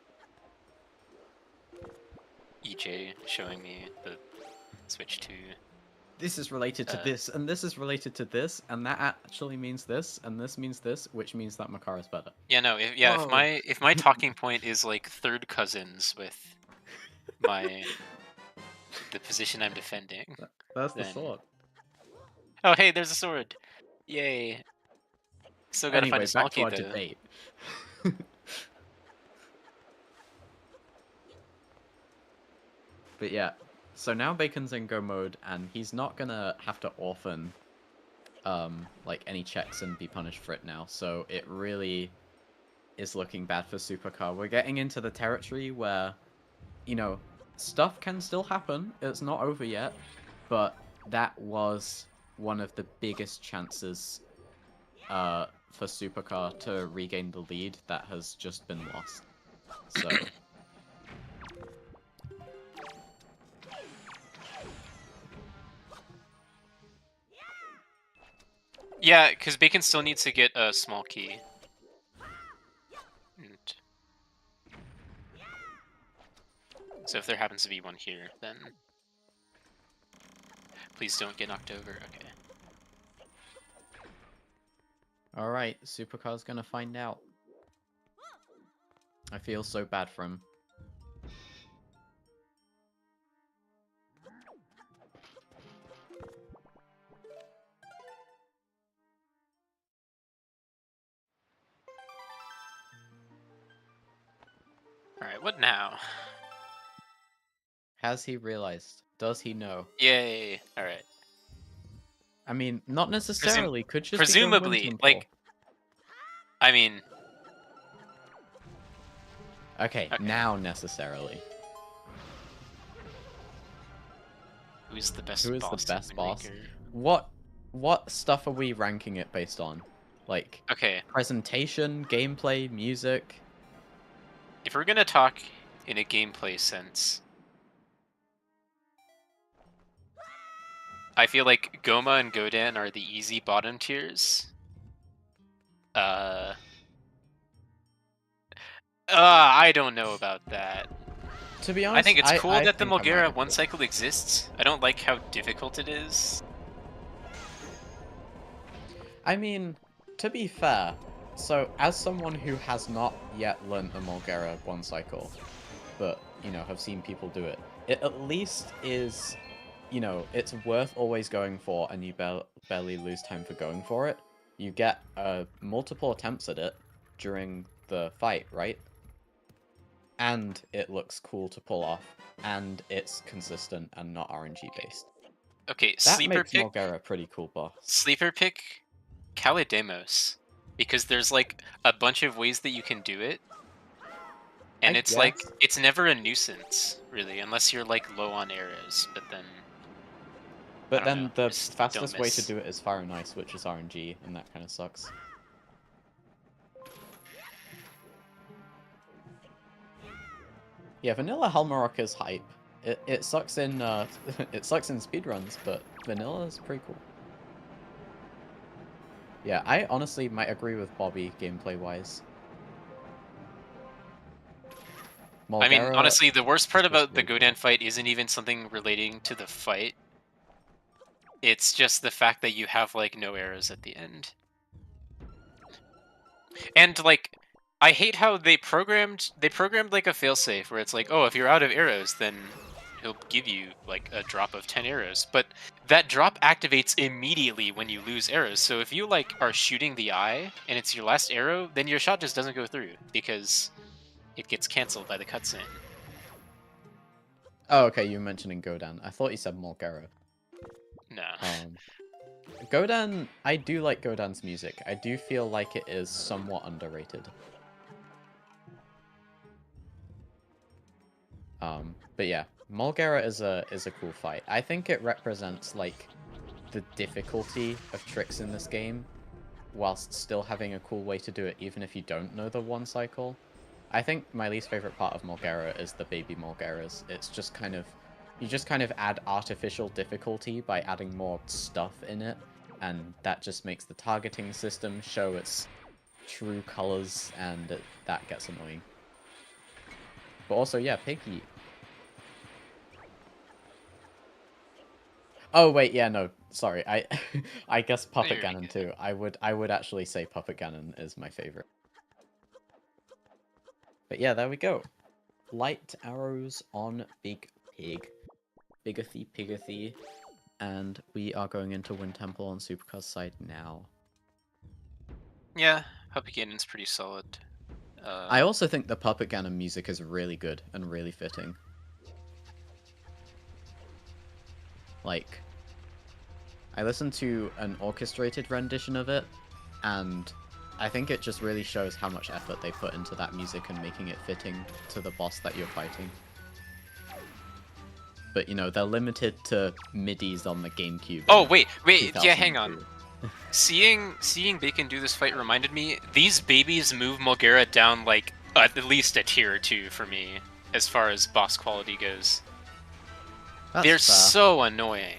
EJ showing me the Switch 2. This is related to this, and this is related to this, and that actually means this, and this means this, which means that Makar is better. Yeah, no, if my talking point is like third cousins with the position I'm defending. That's the then... sword. Oh hey, there's a sword! Yay! Still gotta find Anyway, a small back to key our though. debate. But yeah, so now Bacon's in go mode, and he's not gonna have to orphan, like, any checks and be punished for it now, so it really is looking bad for Superka. We're getting into the territory where, you know, stuff can still happen, it's not over yet, but that was one of the biggest chances, for Superka to regain the lead that has just been lost. So, Yeah, because Bacon still needs to get a small key. And so if there happens to be one here, then please don't get knocked over. Okay. Alright, Supercar's gonna find out. I feel so bad for him. Alright, what now? Has he realized? Does he know? Yay! Alright. I mean, not necessarily. Could just be the presumably, Wind like, Temple. I mean... Okay, now necessarily. Who's the best Who is boss? the best in boss? Waker? What stuff are we ranking it based on? Like, Okay, presentation, gameplay, music? if we're gonna talk in a gameplay sense, I feel like Goma and Godan are the easy bottom tiers. I don't know about that. To be honest, I think it's cool that the think I might Mulgara agree. one cycle exists. I don't like how difficult it is. I mean, to be fair, so as someone who has not yet learnt the Mulgara one cycle, but, you know, have seen people do it, it at least is, you know, it's worth always going for, and you barely lose time for going for it. You get multiple attempts at it during the fight, right? And it looks cool to pull off, and it's consistent and not RNG based. Okay, That sleeper makes pick. Mulgara a pretty cool boss. Sleeper pick Kalidemos, because there's like a bunch of ways that you can do it, and it's like guess. it's never a nuisance really, unless you're like low on arrows. But then, But I don't then know, the just fastest don't way to miss. do it is Fire and Ice, which is RNG, and that kind of sucks. Yeah, vanilla Halmarok is hype. It sucks in it sucks in speedruns, but vanilla is pretty cool. Yeah, I honestly might agree with Bobby gameplay wise. I mean, Mulgara honestly, the worst part is just about the really Godan cool. fight isn't even something relating to the fight. It's just the fact that you have like no arrows at the end. And like, I hate how they programmed like a failsafe where it's like, oh, if you're out of arrows, then he'll give you like a drop of 10 arrows. But that drop activates immediately when you lose arrows. So if you like are shooting the eye and it's your last arrow, then your shot just doesn't go through because it gets canceled by the cutscene. Oh, okay, you were mentioning Godan. I thought you said Mulgara. No. Godan, I do like Godan's music. I do feel like it is somewhat underrated. But yeah, Mulgara is a cool fight. I think it represents like the difficulty of tricks in this game, whilst still having a cool way to do it, even if you don't know the one cycle. I think my least favorite part of Mulgara is the baby Mulgaras. It's just kind of, you just kind of add artificial difficulty by adding more stuff in it, and that just makes the targeting system show its true colors, and that gets annoying. But also, yeah, Piggy. Oh wait, yeah, no, sorry. I guess Puppet You're Ganon good. too. I would actually say Puppet Ganon is my favorite. But yeah, there we go. Light arrows on Big Pig. Bigothy Pigothy. And we are going into Wind Temple on Supercar's side now. Yeah, Puppet Ganon's pretty solid. I also think the Puppet Ganon music is really good and really fitting. Like, I listened to an orchestrated rendition of it, and I think it just really shows how much effort they put into that music and making it fitting to the boss that you're fighting. But, you know, they're limited to MIDIs on the GameCube. Oh, in wait, yeah, hang 2002. on. Seeing Bacon do this fight reminded me, these babies move Mulgara down like at least a tier or two for me, as far as boss quality goes. That's They're fair. so annoying.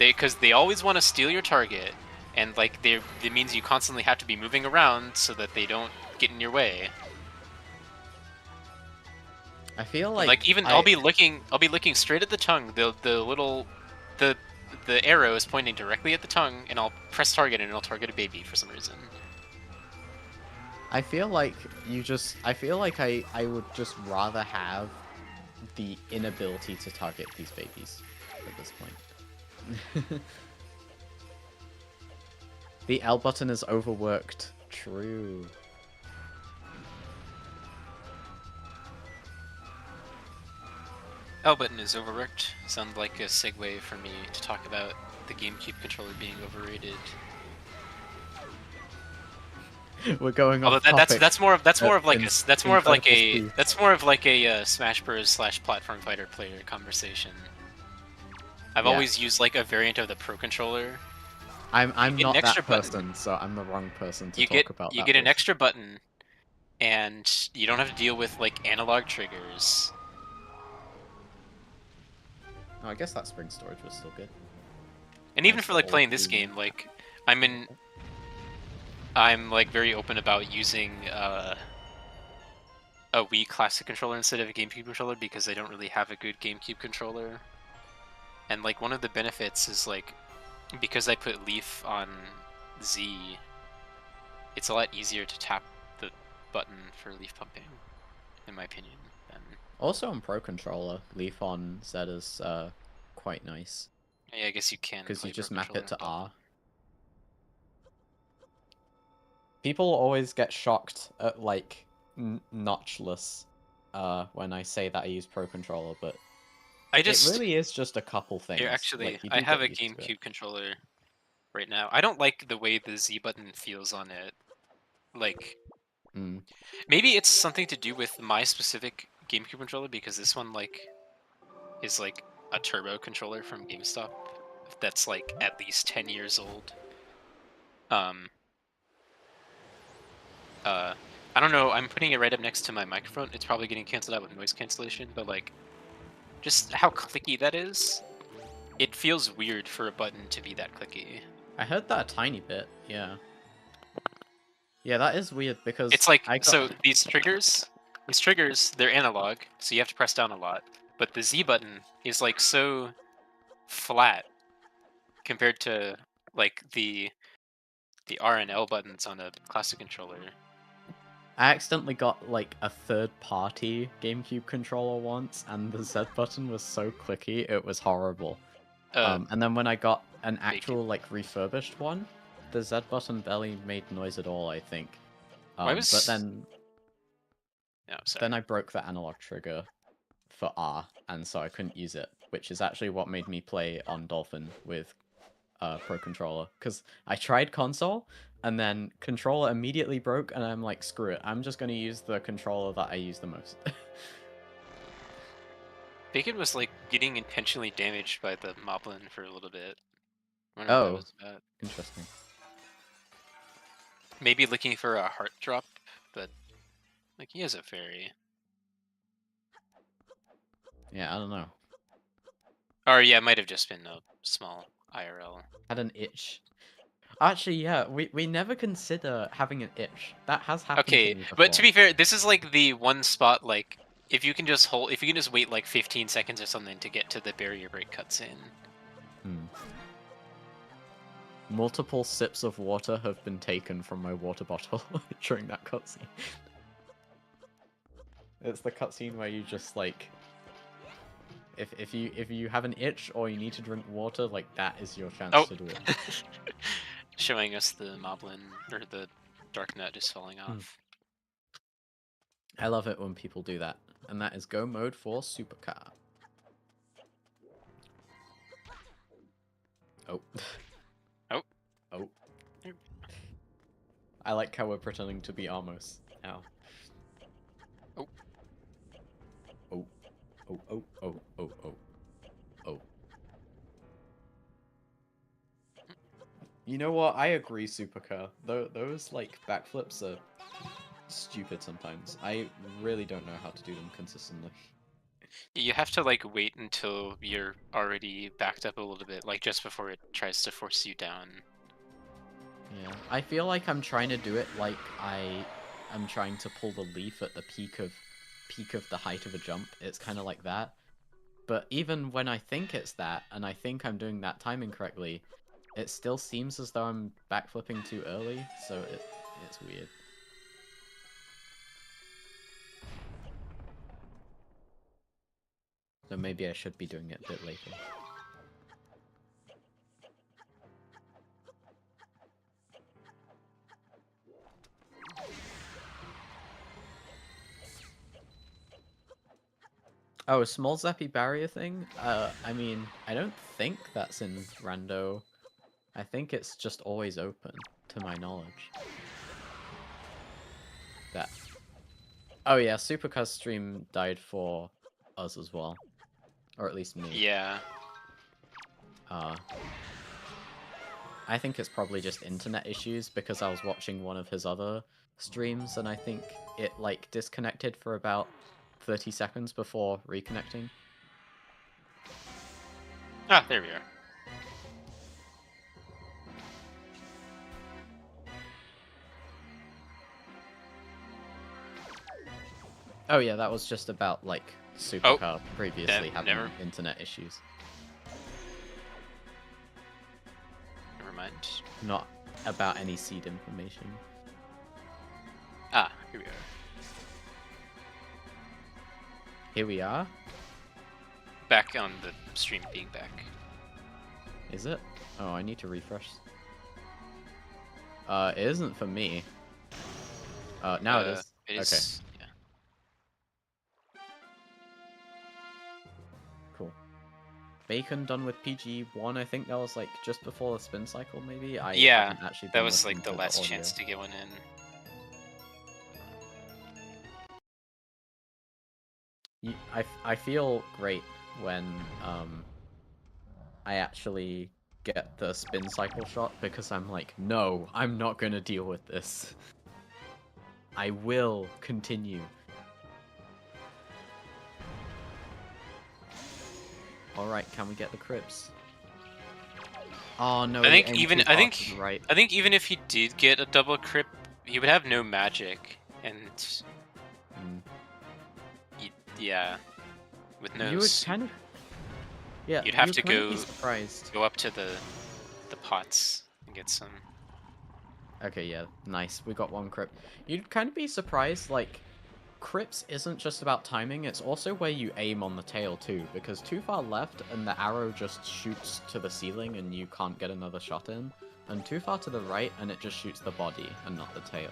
because they always want to steal your target, and like it means you constantly have to be moving around so that they don't get in your way. I feel Like even I'll be looking straight at the tongue. The arrow is pointing directly at the tongue, and I'll press target and it'll target a baby for some reason. I feel like I feel like I would just rather have the inability to target these babies at this point. The L button is overworked. True. L button is overworked. Sounds like a segue for me to talk about the GameCube controller being overrated. We're going Although off topic. that's more of like a Smash Bros. / platform fighter player conversation. I've always used like a variant of the Pro controller. I'm not that person, so I'm the wrong person to talk about. You get an extra button, and you don't have to deal with like analog triggers. Oh, I guess that spring storage was still good. And even for like playing this game, like I'm like very open about using a Wii Classic controller instead of a GameCube controller because I don't really have a good GameCube controller. And like one of the benefits is like because I put Leaf on Z, it's a lot easier to tap the button for leaf pumping, in my opinion. Also on Pro controller, Leaf on Z is quite nice. Yeah, I guess you can. Because you just map it to R. People always get shocked at like notchless when I say that I use Pro controller, but it really is just a couple things. Here, actually, like, I have a GameCube controller right now. I don't like the way the Z button feels on it. Like, maybe it's something to do with my specific GameCube controller because this one like is like a turbo controller from GameStop that's like at least 10 years old. I don't know, I'm putting it right up next to my microphone. It's probably getting canceled out with noise cancellation, but like, just how clicky that is, it feels weird for a button to be that clicky. I heard that a tiny bit, yeah. Yeah, that is weird because it's like, so these triggers, they're analog, so you have to press down a lot, but the Z button is like so flat compared to like the R and L buttons on a classic controller. I accidentally got like a third-party GameCube controller once, and the Z button was so clicky, it was horrible. And then when I got an actual like refurbished one, the Z button barely made noise at all, I think. But then, then I broke the analog trigger for R, and so I couldn't use it, which is actually what made me play on Dolphin with Pro controller, because I tried console, and then controller immediately broke, and I'm like, screw it, I'm just going to use the controller that I use the most. Bacon was like getting intentionally damaged by the Moblin for a little bit. I wonder what that was about. Interesting. Maybe looking for a heart drop, but like he has a fairy. Yeah, I don't know. Or yeah, it might have just been a small IRL. Had an itch. Actually, yeah, we never consider having an itch. That has happened to me before. But to be fair, this is like the one spot, like, if you can just wait like 15 seconds or something to get to the barrier break cutscene. Multiple sips of water have been taken from my water bottle during that cutscene. It's the cutscene where you just like, if you have an itch or you need to drink water, like that is your chance to do it. Showing us the Moblin, or the Dark Nut is falling off. I love it when people do that. And that is go mode for Superka. Oh. Oh. Oh. I like how we're pretending to be Amos now. Oh. Oh. Oh, oh, oh, oh, oh. Oh. You know what? I agree, Superka. Those, like, backflips are stupid sometimes. I really don't know how to do them consistently. You have to like wait until you're already backed up a little bit, like just before it tries to force you down. Yeah, I feel like I'm trying to do it like I'm trying to pull the leaf at the peak of the height of a jump. It's kind of like that. But even when I think it's that, and I think I'm doing that timing correctly, it still seems as though I'm backflipping too early, so it's weird. So maybe I should be doing it a bit later. Oh, a small zappy barrier thing? I mean, I don't think that's in Rando. I think it's just always open, to my knowledge. That. Oh yeah, Superka's stream died for us as well. Or at least me. Yeah. I think it's probably just internet issues because I was watching one of his other streams and I think it like disconnected for about 30 seconds before reconnecting. Ah, there we are. Oh yeah, that was just about like Superka previously having internet issues. Never mind. Not about any seed information. Ah, here we are. Here we are? Back on the stream being back. Is it? Oh, I need to refresh. It isn't for me. Now it is. It is. Okay. Yeah. Cool. Bacon done with PG1, I think that was like just before the spin cycle, maybe? Yeah, actually that been was like listening the to last audio. chance to get one in. I feel great when I actually get the spin cycle shot because I'm like, no, I'm not gonna deal with this. I will continue. Alright, can we get the cribs? Oh no, I think right. I think even if he did get a double crip, he would have no magic, and yeah, with no. You would kind of. Yeah, you'd have to go surprised. Go up to the pots and get some. Okay, yeah, nice. We got one crip. You'd kind of be surprised, like, crips isn't just about timing, it's also where you aim on the tail too, because too far left and the arrow just shoots to the ceiling and you can't get another shot in, and too far to the right and it just shoots the body and not the tail.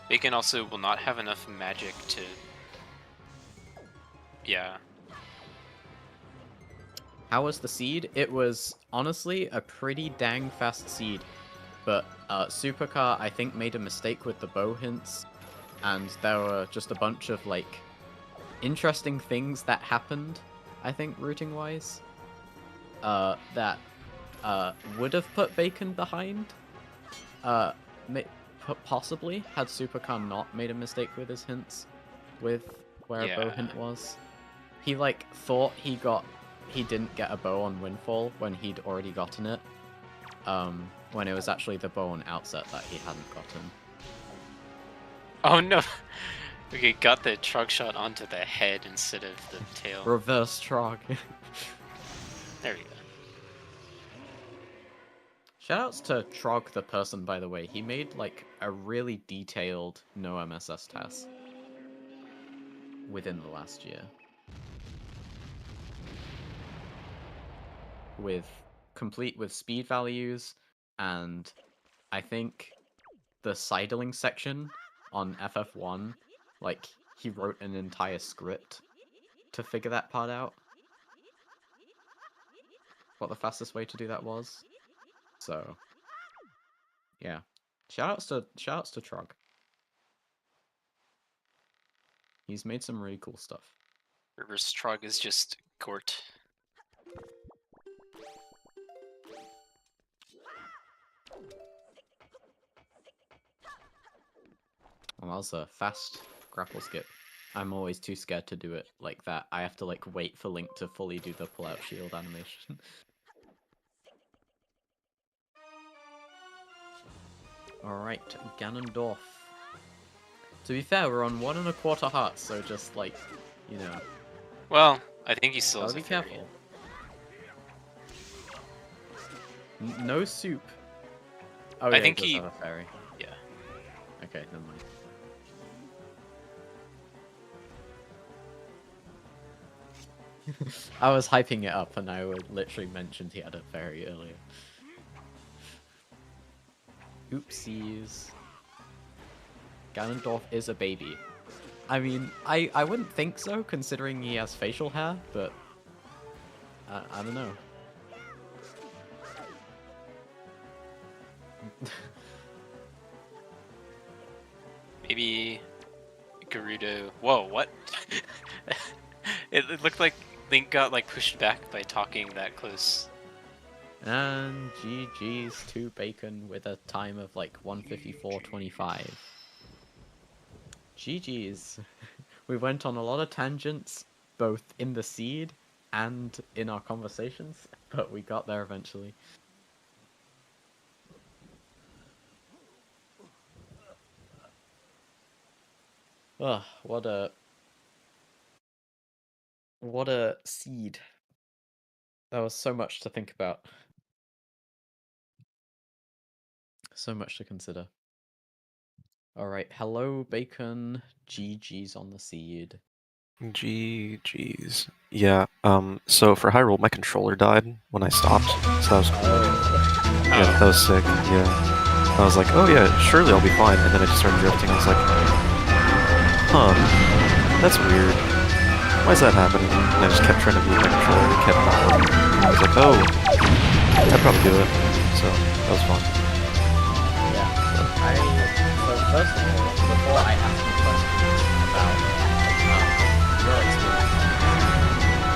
Bacon also will not have enough magic to... Yeah. How was the seed? It was, honestly, a pretty dang fast seed. But Superka, I think, made a mistake with the bow hints. And there were just a bunch of, like, interesting things that happened, I think, routing-wise. That would have put Bacon behind. Possibly, had Superka not made a mistake with his hints. With where a bow hint was. He, like, thought he didn't get a bow on Windfall when he'd already gotten it. When it was actually the bow on Outset that he hadn't gotten. Oh no! Okay, got the trog shot onto the head instead of the tail. Reverse trog. There we go. Shoutouts to Trog the person, by the way. He made, like, a really detailed no MSS test within the last year. Complete with speed values, and I think the sidling section on FF1, like, he wrote an entire script to figure that part out. What the fastest way to do that was. So, yeah. Shoutouts to Trog. He's made some really cool stuff. Reverse trog is just Gort. Well, that was a fast grapple skip. I'm always too scared to do it like that. I have to like wait for Link to fully do the pull-out shield animation. Alright, Ganondorf. To be fair, we're on 1 1/4 hearts, so just like, you know. Well, I think he still Gotta has be a fairy. careful. No soup. Oh, I yeah, think he does he- have a fairy. Yeah. Okay, never mind. I was hyping it up and I would literally mentioned he had a fairy earlier. Oopsies. Ganondorf is a baby. I mean, I wouldn't think so considering he has facial hair, but I don't know. Maybe Gerudo. Whoa, what? it looked like Link got like pushed back by talking that close. And GG's to Bacon with a time of like 1:54.25. GG's. We went on a lot of tangents, both in the seed and in our conversations, but we got there eventually. Ugh, what a seed. There was so much to think about. So much to consider. Alright, hello Bacon. GG's on the seed. GG's. Yeah, so for high roll, my controller died when I stopped, so that was cool. Yeah, that was sick, yeah. I was like, oh yeah, surely I'll be fine, and then I just started drifting, I was like, huh, that's weird. Why is that happening? And I just kept trying to move my controller, and it kept not working. I was like, oh, I'd probably do it. So, that was fun. Yeah, so first of all, before I ask you questions about your experience,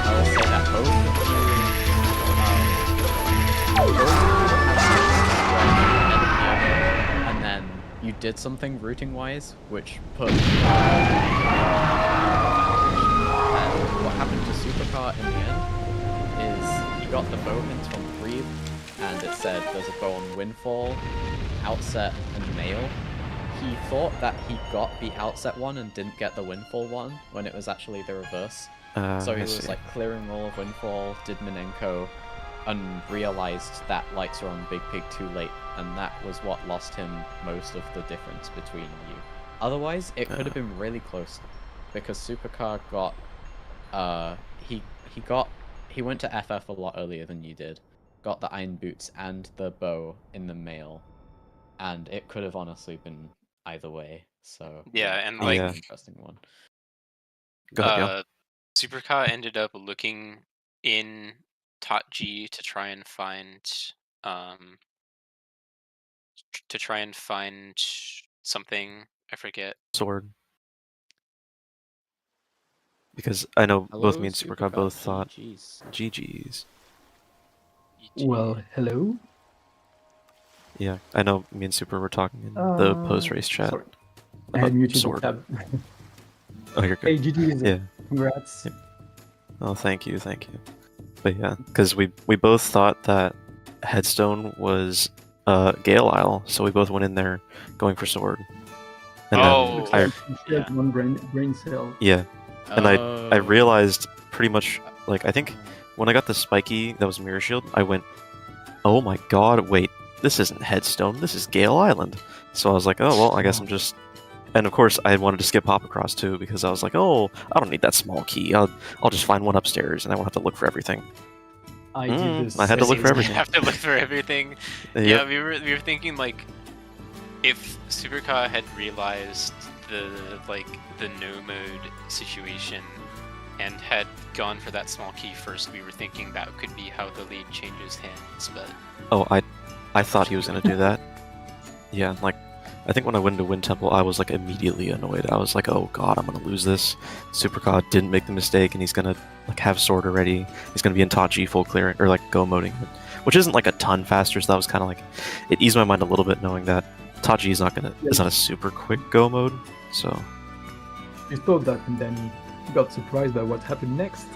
I will say that both of you, and then you did something routing-wise, which put and what happened to Superka in the end is he got the bow hint from Breathe, and it said there's a bow on Windfall, Outset, and Nail. He thought that he got the Outset one and didn't get the Windfall one, when it was actually the reverse. So he I was see. like clearing all of Windfall, did Minenko, and realized that lights were on Big Pig too late, and that was what lost him most of the difference between you. Otherwise, it could have been really close, because Supercar got, he went to FF a lot earlier than you did, got the Iron Boots and the bow in the mail, and it could have honestly been either way. So Yeah, and that was like an interesting one. Go ahead, Gil. Superka ended up looking in Tot G to try and find something. I forget. Sword. Because I know both me and Hello, Superka both thought GG's. GG's. Well, hello. Yeah, I know me and Super were talking in the post-race chat. Sorry. I had muted the Sword. tab. Oh, you're Hey, good. GG, Yeah. congrats. Yeah. Oh, thank you. But yeah, because we both thought that Headstone was Gale Isle, so we both went in there going for sword. And Oh, then You shared one brain cell. yeah, and I Oh. realized pretty much, like, I think when I got the spiky that was Mirror Shield, I went, oh my god, wait, this isn't Headstone, this is Gale Island. So I was like, oh, well, I guess I'm just... And of course, I wanted to skip Hop Across too, because I was like, oh, I don't need that small key, I'll just find one upstairs, and I won't have to look for everything. I did this. I had to look for You everything. have to look for everything. Yep. Yeah, we were thinking like, if Superka had realized the no mode situation and had gone for that small key first, we were thinking that could be how the lead changes hands, but Oh, I thought he was gonna do that. Yeah, like, I think when I went into Wind Temple, I was like immediately annoyed. I was like, oh god, I'm gonna lose this. Superka didn't make the mistake, and he's gonna like have sword already. He's gonna be in Tachi full clearing, or like go moding, which isn't like a ton faster. So that was kind of like, it eased my mind a little bit knowing that Tachi is not a super quick go mode. So you thought that, and then you got surprised by what happened next.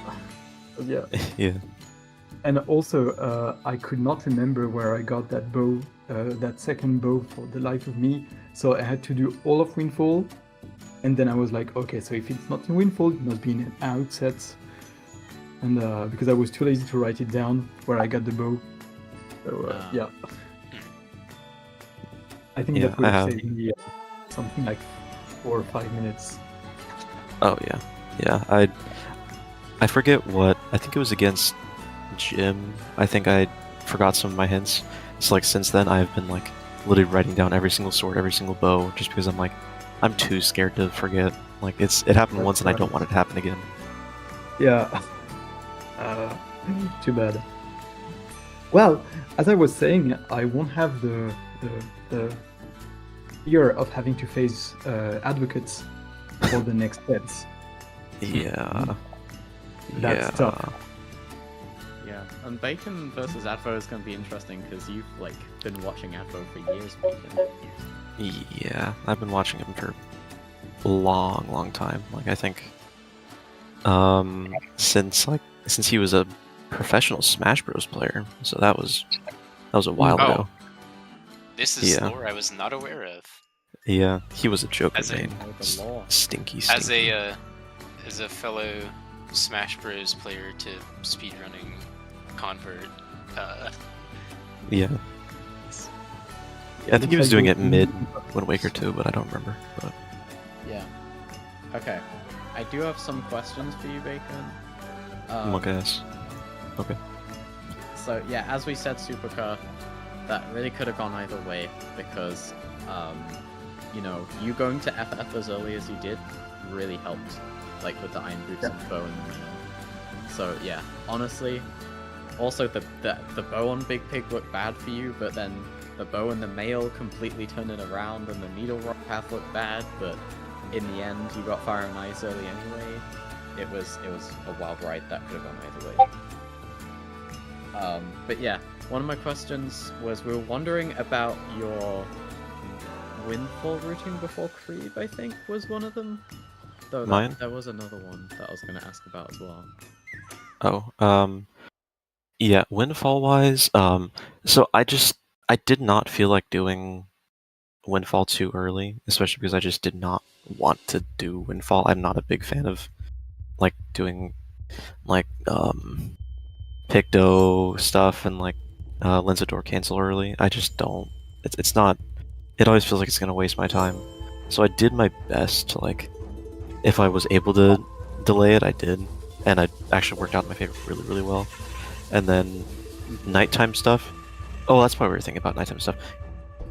Yeah. Yeah. And also, I could not remember where I got that bow, that second bow for the life of me. So I had to do all of Windfall. And then I was like, okay, so if it's not in Windfall, it must be in an outset. And because I was too lazy to write it down where I got the bow. So yeah. I think Yeah, that would I have have- saved me something like 4 or 5 minutes. Oh yeah, yeah. I forget what. I think it was against Jim. I think I forgot some of my hints. It's like since then I've been like literally writing down every single sword, every single bow, just because I'm like I'm too scared to forget. Like it happened That's once and I right. don't want it to happen again. Yeah. Too bad. Well, as I was saying, I won't have the fear of having to face advocates for the next steps. Yeah. That's yeah. tough. Yeah, and Bacon versus Advo is going to be interesting because you've like been watching Advo for years, Bacon. Yeah, I've been watching him for a long time. Like I think, since he was a professional Smash Bros. Player, so that was a while Oh. ago. This is Yeah. lore I was not aware of. Yeah, he was a Joker As a- main. Oh, the law. Stinky. As a fellow Smash Bros. Player to speedrunning convert, Yeah. I think he was doing it mid Wind Waker 2, but I don't remember. But Yeah. Okay. I do have some questions for you, Bacon. I guess. Okay. So yeah, as we said, Superka, that really could have gone either way because, you know, you going to FF as early as you did really helped, like with the Iron Boots and bow in the middle. So yeah, honestly, also the bow on Big Pig looked bad for you, but then the bow and the mail completely turned it around, and the needle rock path looked bad, but in the end you got Fire and Ice early anyway. It was a wild ride that could have gone either way. But yeah, one of my questions was we were wondering about your Windfall routing before Creep, I think was one of them. Though Mine? there was another one that I was going to ask about as well. Oh, yeah, Windfall wise, so I did not feel like doing Windfall too early, especially because I just did not want to do Windfall. I'm not a big fan of like doing like Picto stuff and like Linsador cancel early. I just don't. It's not. It always feels like it's gonna waste my time. So I did my best to like, if I was able to delay it, I did, and it actually worked out in my favor really well. And then nighttime stuff. Oh, that's why we were thinking about nighttime stuff.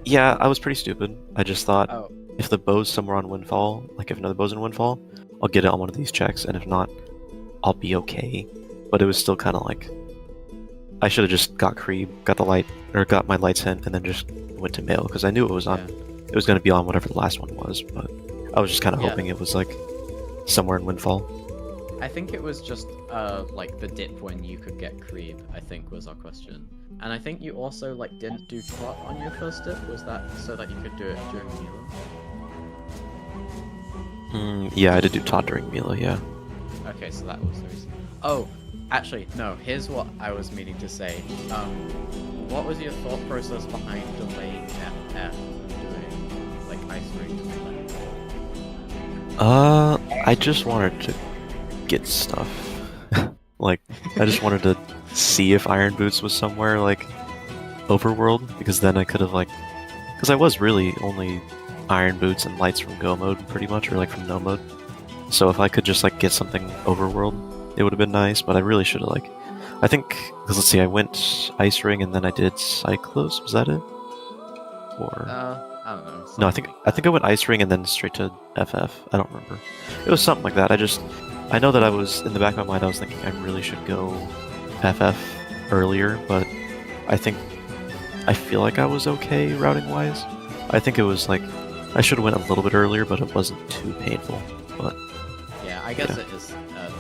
Yeah, I was pretty stupid. I just thought Oh, if the bow's somewhere on Windfall, like if another bow's in Windfall, I'll get it on one of these checks, and if not, I'll be okay. But it was still kind of like, I should have just got Creep, got my lights hint, and then just went to mail because I knew it was on. yeah. It was going to be on whatever the last one was, but I was just kind of Yeah. hoping it was like somewhere in Windfall. I think it was just like the dip when you could get Creep, I think was our question. And I think you also like didn't do Trot on your first dip, was that so that you could do it during Mila? Yeah, I did do Todd during Mila, yeah. Okay, so that was the reason. Oh, actually, no, here's what I was meaning to say. What was your thought process behind delaying FF and doing like Ice Ring to I just wanted to get stuff. Like, I just wanted to see if Iron Boots was somewhere, like, overworld, because then I could have, like... Because I was really only Iron Boots and Lights from Go mode, pretty much, or, like, from No mode. So if I could just, like, get something overworld, it would have been nice, but I really should have, like... I think... Because, let's see, I went Ice Ring, and then I did Cyclos, was that it? Or... I don't know. No, I something think like I went Ice Ring and then straight to FF. I don't remember. It was something like that. I know that I was in the back of my mind. I was thinking I really should go FF earlier, but I feel like I was okay routing wise. I think it was like I should have went a little bit earlier, but it wasn't too painful. But Yeah, I guess Yeah. it is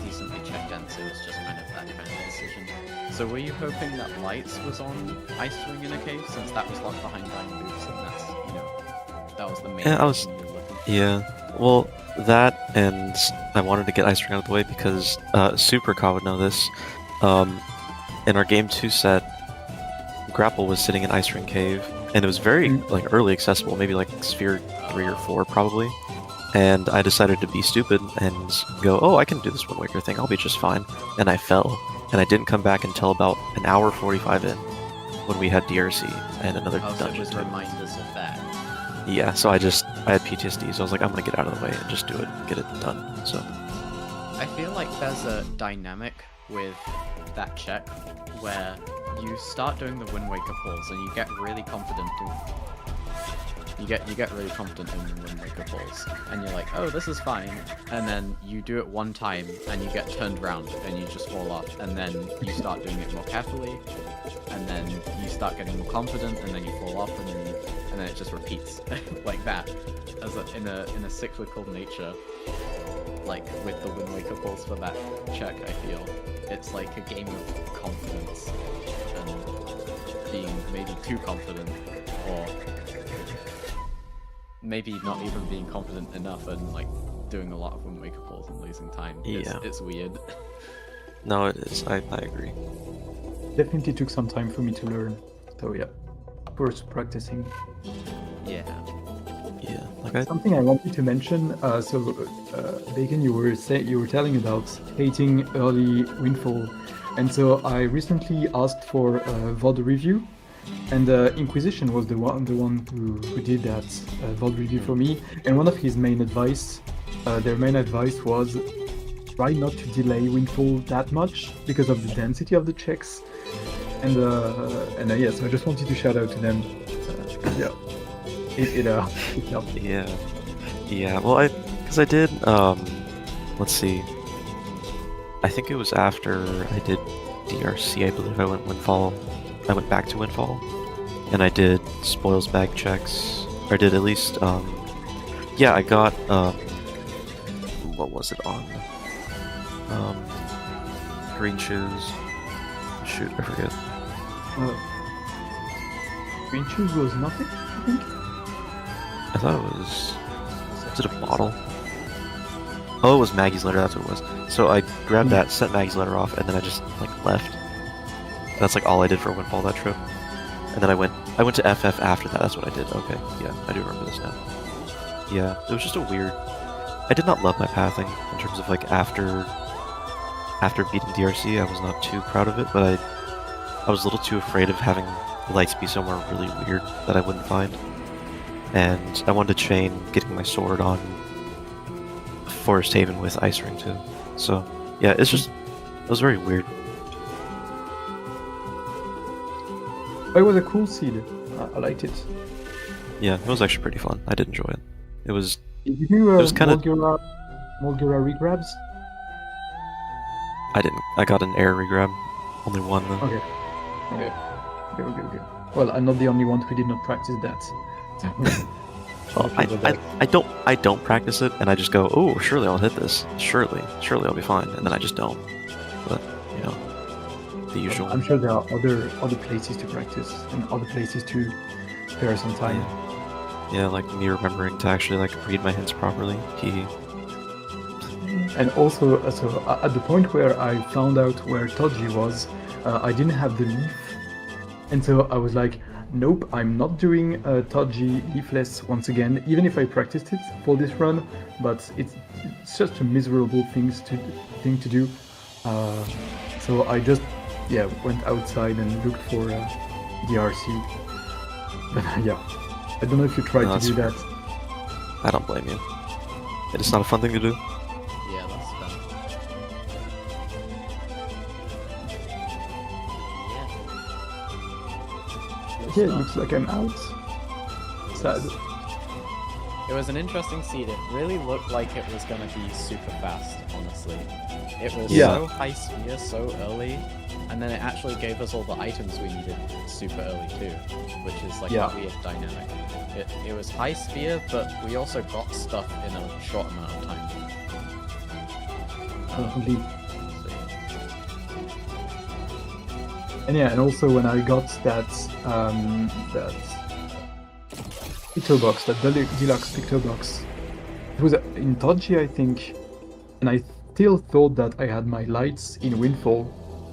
decently checked in, so it's just kind of that kind of decision. So were you hoping that Lights was on Ice Ring in a case, since that was locked behind Iron Boots, and that's, you know, that was the main Yeah, I was- reason you were looking for? yeah, well, that, and I wanted to get Ice Ring out of the way because Superka would know this. In our Game 2 set, Grapple was sitting in Ice Ring Cave, and it was very like early accessible, maybe like Sphere 3 or 4 probably. And I decided to be stupid and go, oh, I can do this Wind Waker thing, I'll be just fine. And I fell, and I didn't come back until about an hour 45 in, when we had DRC and another Oh, so it dungeon. was reminders of that. Yeah, so I had PTSD, so I was like, I'm gonna get out of the way and just do it, get it done. So I feel like there's a dynamic with that check where you start doing the Wind Waker pulls and you get really confident. You get really confident in the Wind Waker pulls, and you're like, oh, this is fine. And then you do it one time and you get turned around and you just fall off. And then you start doing it more carefully, and then you start getting more confident, and then you fall off, and then it just repeats like that, in a cyclical nature. Like with the Wind Waker pulls for that check, I feel it's like a game of confidence and being maybe too confident, or maybe not even being confident enough and like doing a lot of Wind Waker pulls and losing time. Yeah. It's weird. no, it is. I agree. Definitely took some time for me to learn. So yeah, first practicing. Yeah. Yeah, like Something I wanted to mention. Bacon, you were telling about hating early Windfall, and so I recently asked for a VOD review, and Inquisition was the one who did that VOD review for me. And one of his main advice, their main advice was try not to delay Windfall that much because of the density of the checks. And yeah, so I just wanted to shout out to them. Yeah. It helped. Yeah. Well, because I did. Let's see. I think it was after I did DRC. I believe I went back to Windfall, and I did spoils bag checks. Or I did at least. Yeah, I got. What was it on? Green shoes. Shoot, I forget. Green shoes was nothing, I think. I thought it was. Was it a bottle? Oh, it was Maggie's letter. That's what it was. So I grabbed that, set Maggie's letter off, and then I just like left. That's like all I did for Windfall that trip. And then I went to FF after that. That's what I did. Okay, yeah, I do remember this now. Yeah, it was just a weird. I did not love my pathing in terms of like after beating DRC. I was not too proud of it, but I was a little too afraid of having lights be somewhere really weird that I wouldn't find. And I wanted to chain getting my sword on Forest Haven with Ice Ring too. So yeah, it was very weird. It was a cool seed. I liked it. Yeah, it was actually pretty fun. I did enjoy it. It was. Did you do it was kind of. Mulgura regrabs? I didn't. I got an air regrab. Only one though. Okay. Well, I'm not the only one who did not practice that. Well, I don't practice it, and I just go, oh, surely I'll hit this. Surely I'll be fine, and then I just don't. But you know, the usual. I'm sure there are other places to practice and other places to spare some time. Yeah, like me remembering to actually like read my hints properly. And also, so at the point where I found out where Toji was, I didn't have the leaf, and so I was like, nope, I'm not doing Toji leafless once again, even if I practiced it for this run, but it's just a miserable thing to do. So I just went outside and looked for DRC. But yeah, I don't know if you tried to do that. I don't blame you. It's not a fun thing to do. Yeah, that's fun. Yeah, it looks like I'm out. Sad. It was an interesting seed. It really looked like it was gonna be super fast, honestly. It was so high speed so early, and then it actually gave us all the items we needed super early too, which is like a weird dynamic. It was high speed, but we also got stuff in a short amount of time. Indeed. And also when I got that picto box, that deluxe picto box, It was in Todgy, I think, and I still thought that I had my lights in Windfall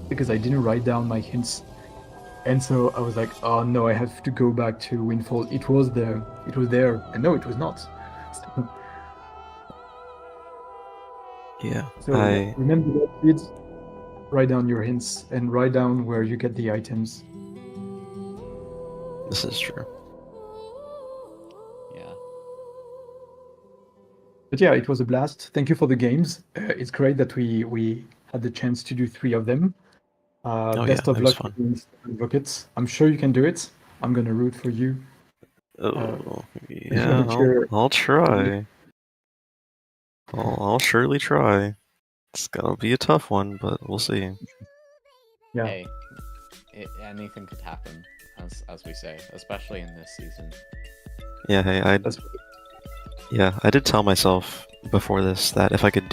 because I didn't write down my hints. And so I was like, oh no, I have to go back to Windfall. It was there. It was there. And no, it was not. Yeah, So remember that, kids. Write down your hints and write down where you get the items. this is true. Yeah. But yeah, it was a blast. Thank you for the games. It's great that we had the chance to do 3 of them. Best of that was luck fun. against Rockets. I'm sure you can do it. I'm gonna root for you. Oh, yeah, sure. I'll try. I'll surely try. It's gonna be a tough one, but we'll see. Yeah. Hey, anything could happen, as we say, especially in this season. Yeah, hey, I did tell myself before this that if I could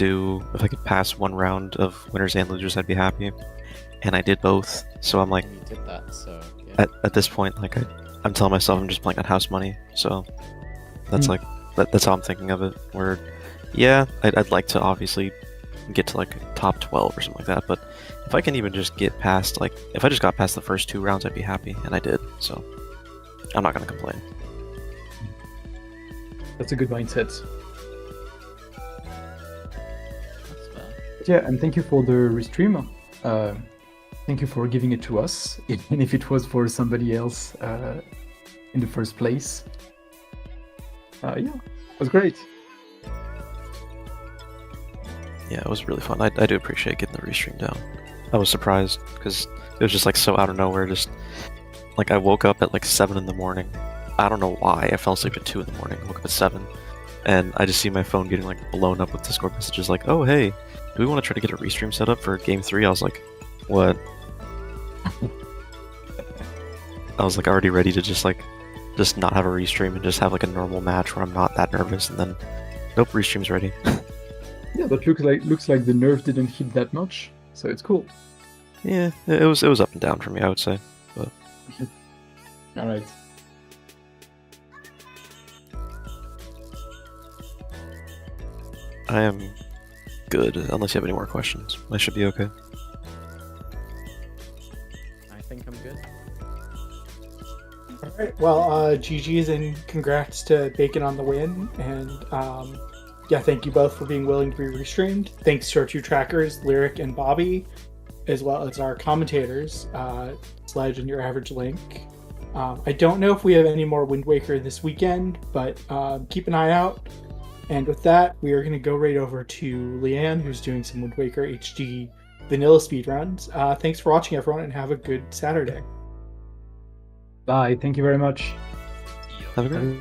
pass one round of winners and losers, I'd be happy. And I did both, so I'm like, And you did that, so yeah. at this point, like I'm telling myself I'm just playing on house money, so that's like that's how I'm thinking of it. Where, yeah, I'd like to obviously get to like top 12 or something like that, but if I can even just get past, like, if I just got past the first 2 rounds, I'd be happy, and I did, so I'm not gonna complain. That's a good mindset. That's fair. Yeah, and thank you for the restream. Thank you for giving it to us, even if it was for somebody else in the first place. Yeah, it was great. Yeah, it was really fun. I do appreciate getting the restream down. I was surprised because it was just like so out of nowhere. Just like I woke up at like 7 in the morning. I don't know why. I fell asleep at 2 in the morning. Woke up at 7, and I just see my phone getting like blown up with Discord messages like, "Oh hey, do we want to try to get a restream set up for Game 3?" I was like, "What?" I was like already ready to just not have a restream and just have like a normal match where I'm not that nervous, and then nope, restream's ready. Yeah, that looks like the nerve didn't hit that much, so it's cool. Yeah, it was up and down for me, I would say. But All right. I am good, unless you have any more questions. I should be okay. I think I'm good. All right. Well, GG's and congrats to Bacon on the win. And yeah, thank you both for being willing to be restreamed. Thanks to our 2 trackers, Lyric and Bobby, as well as our commentators, Sledge and Your Average Link. I don't know if we have any more Wind Waker this weekend, but keep an eye out. And with that, we are going to go right over to Leanne, who's doing some Wind Waker HD vanilla speedruns. Thanks for watching, everyone, and have a good Saturday. Bye. Thank you very much. Have a great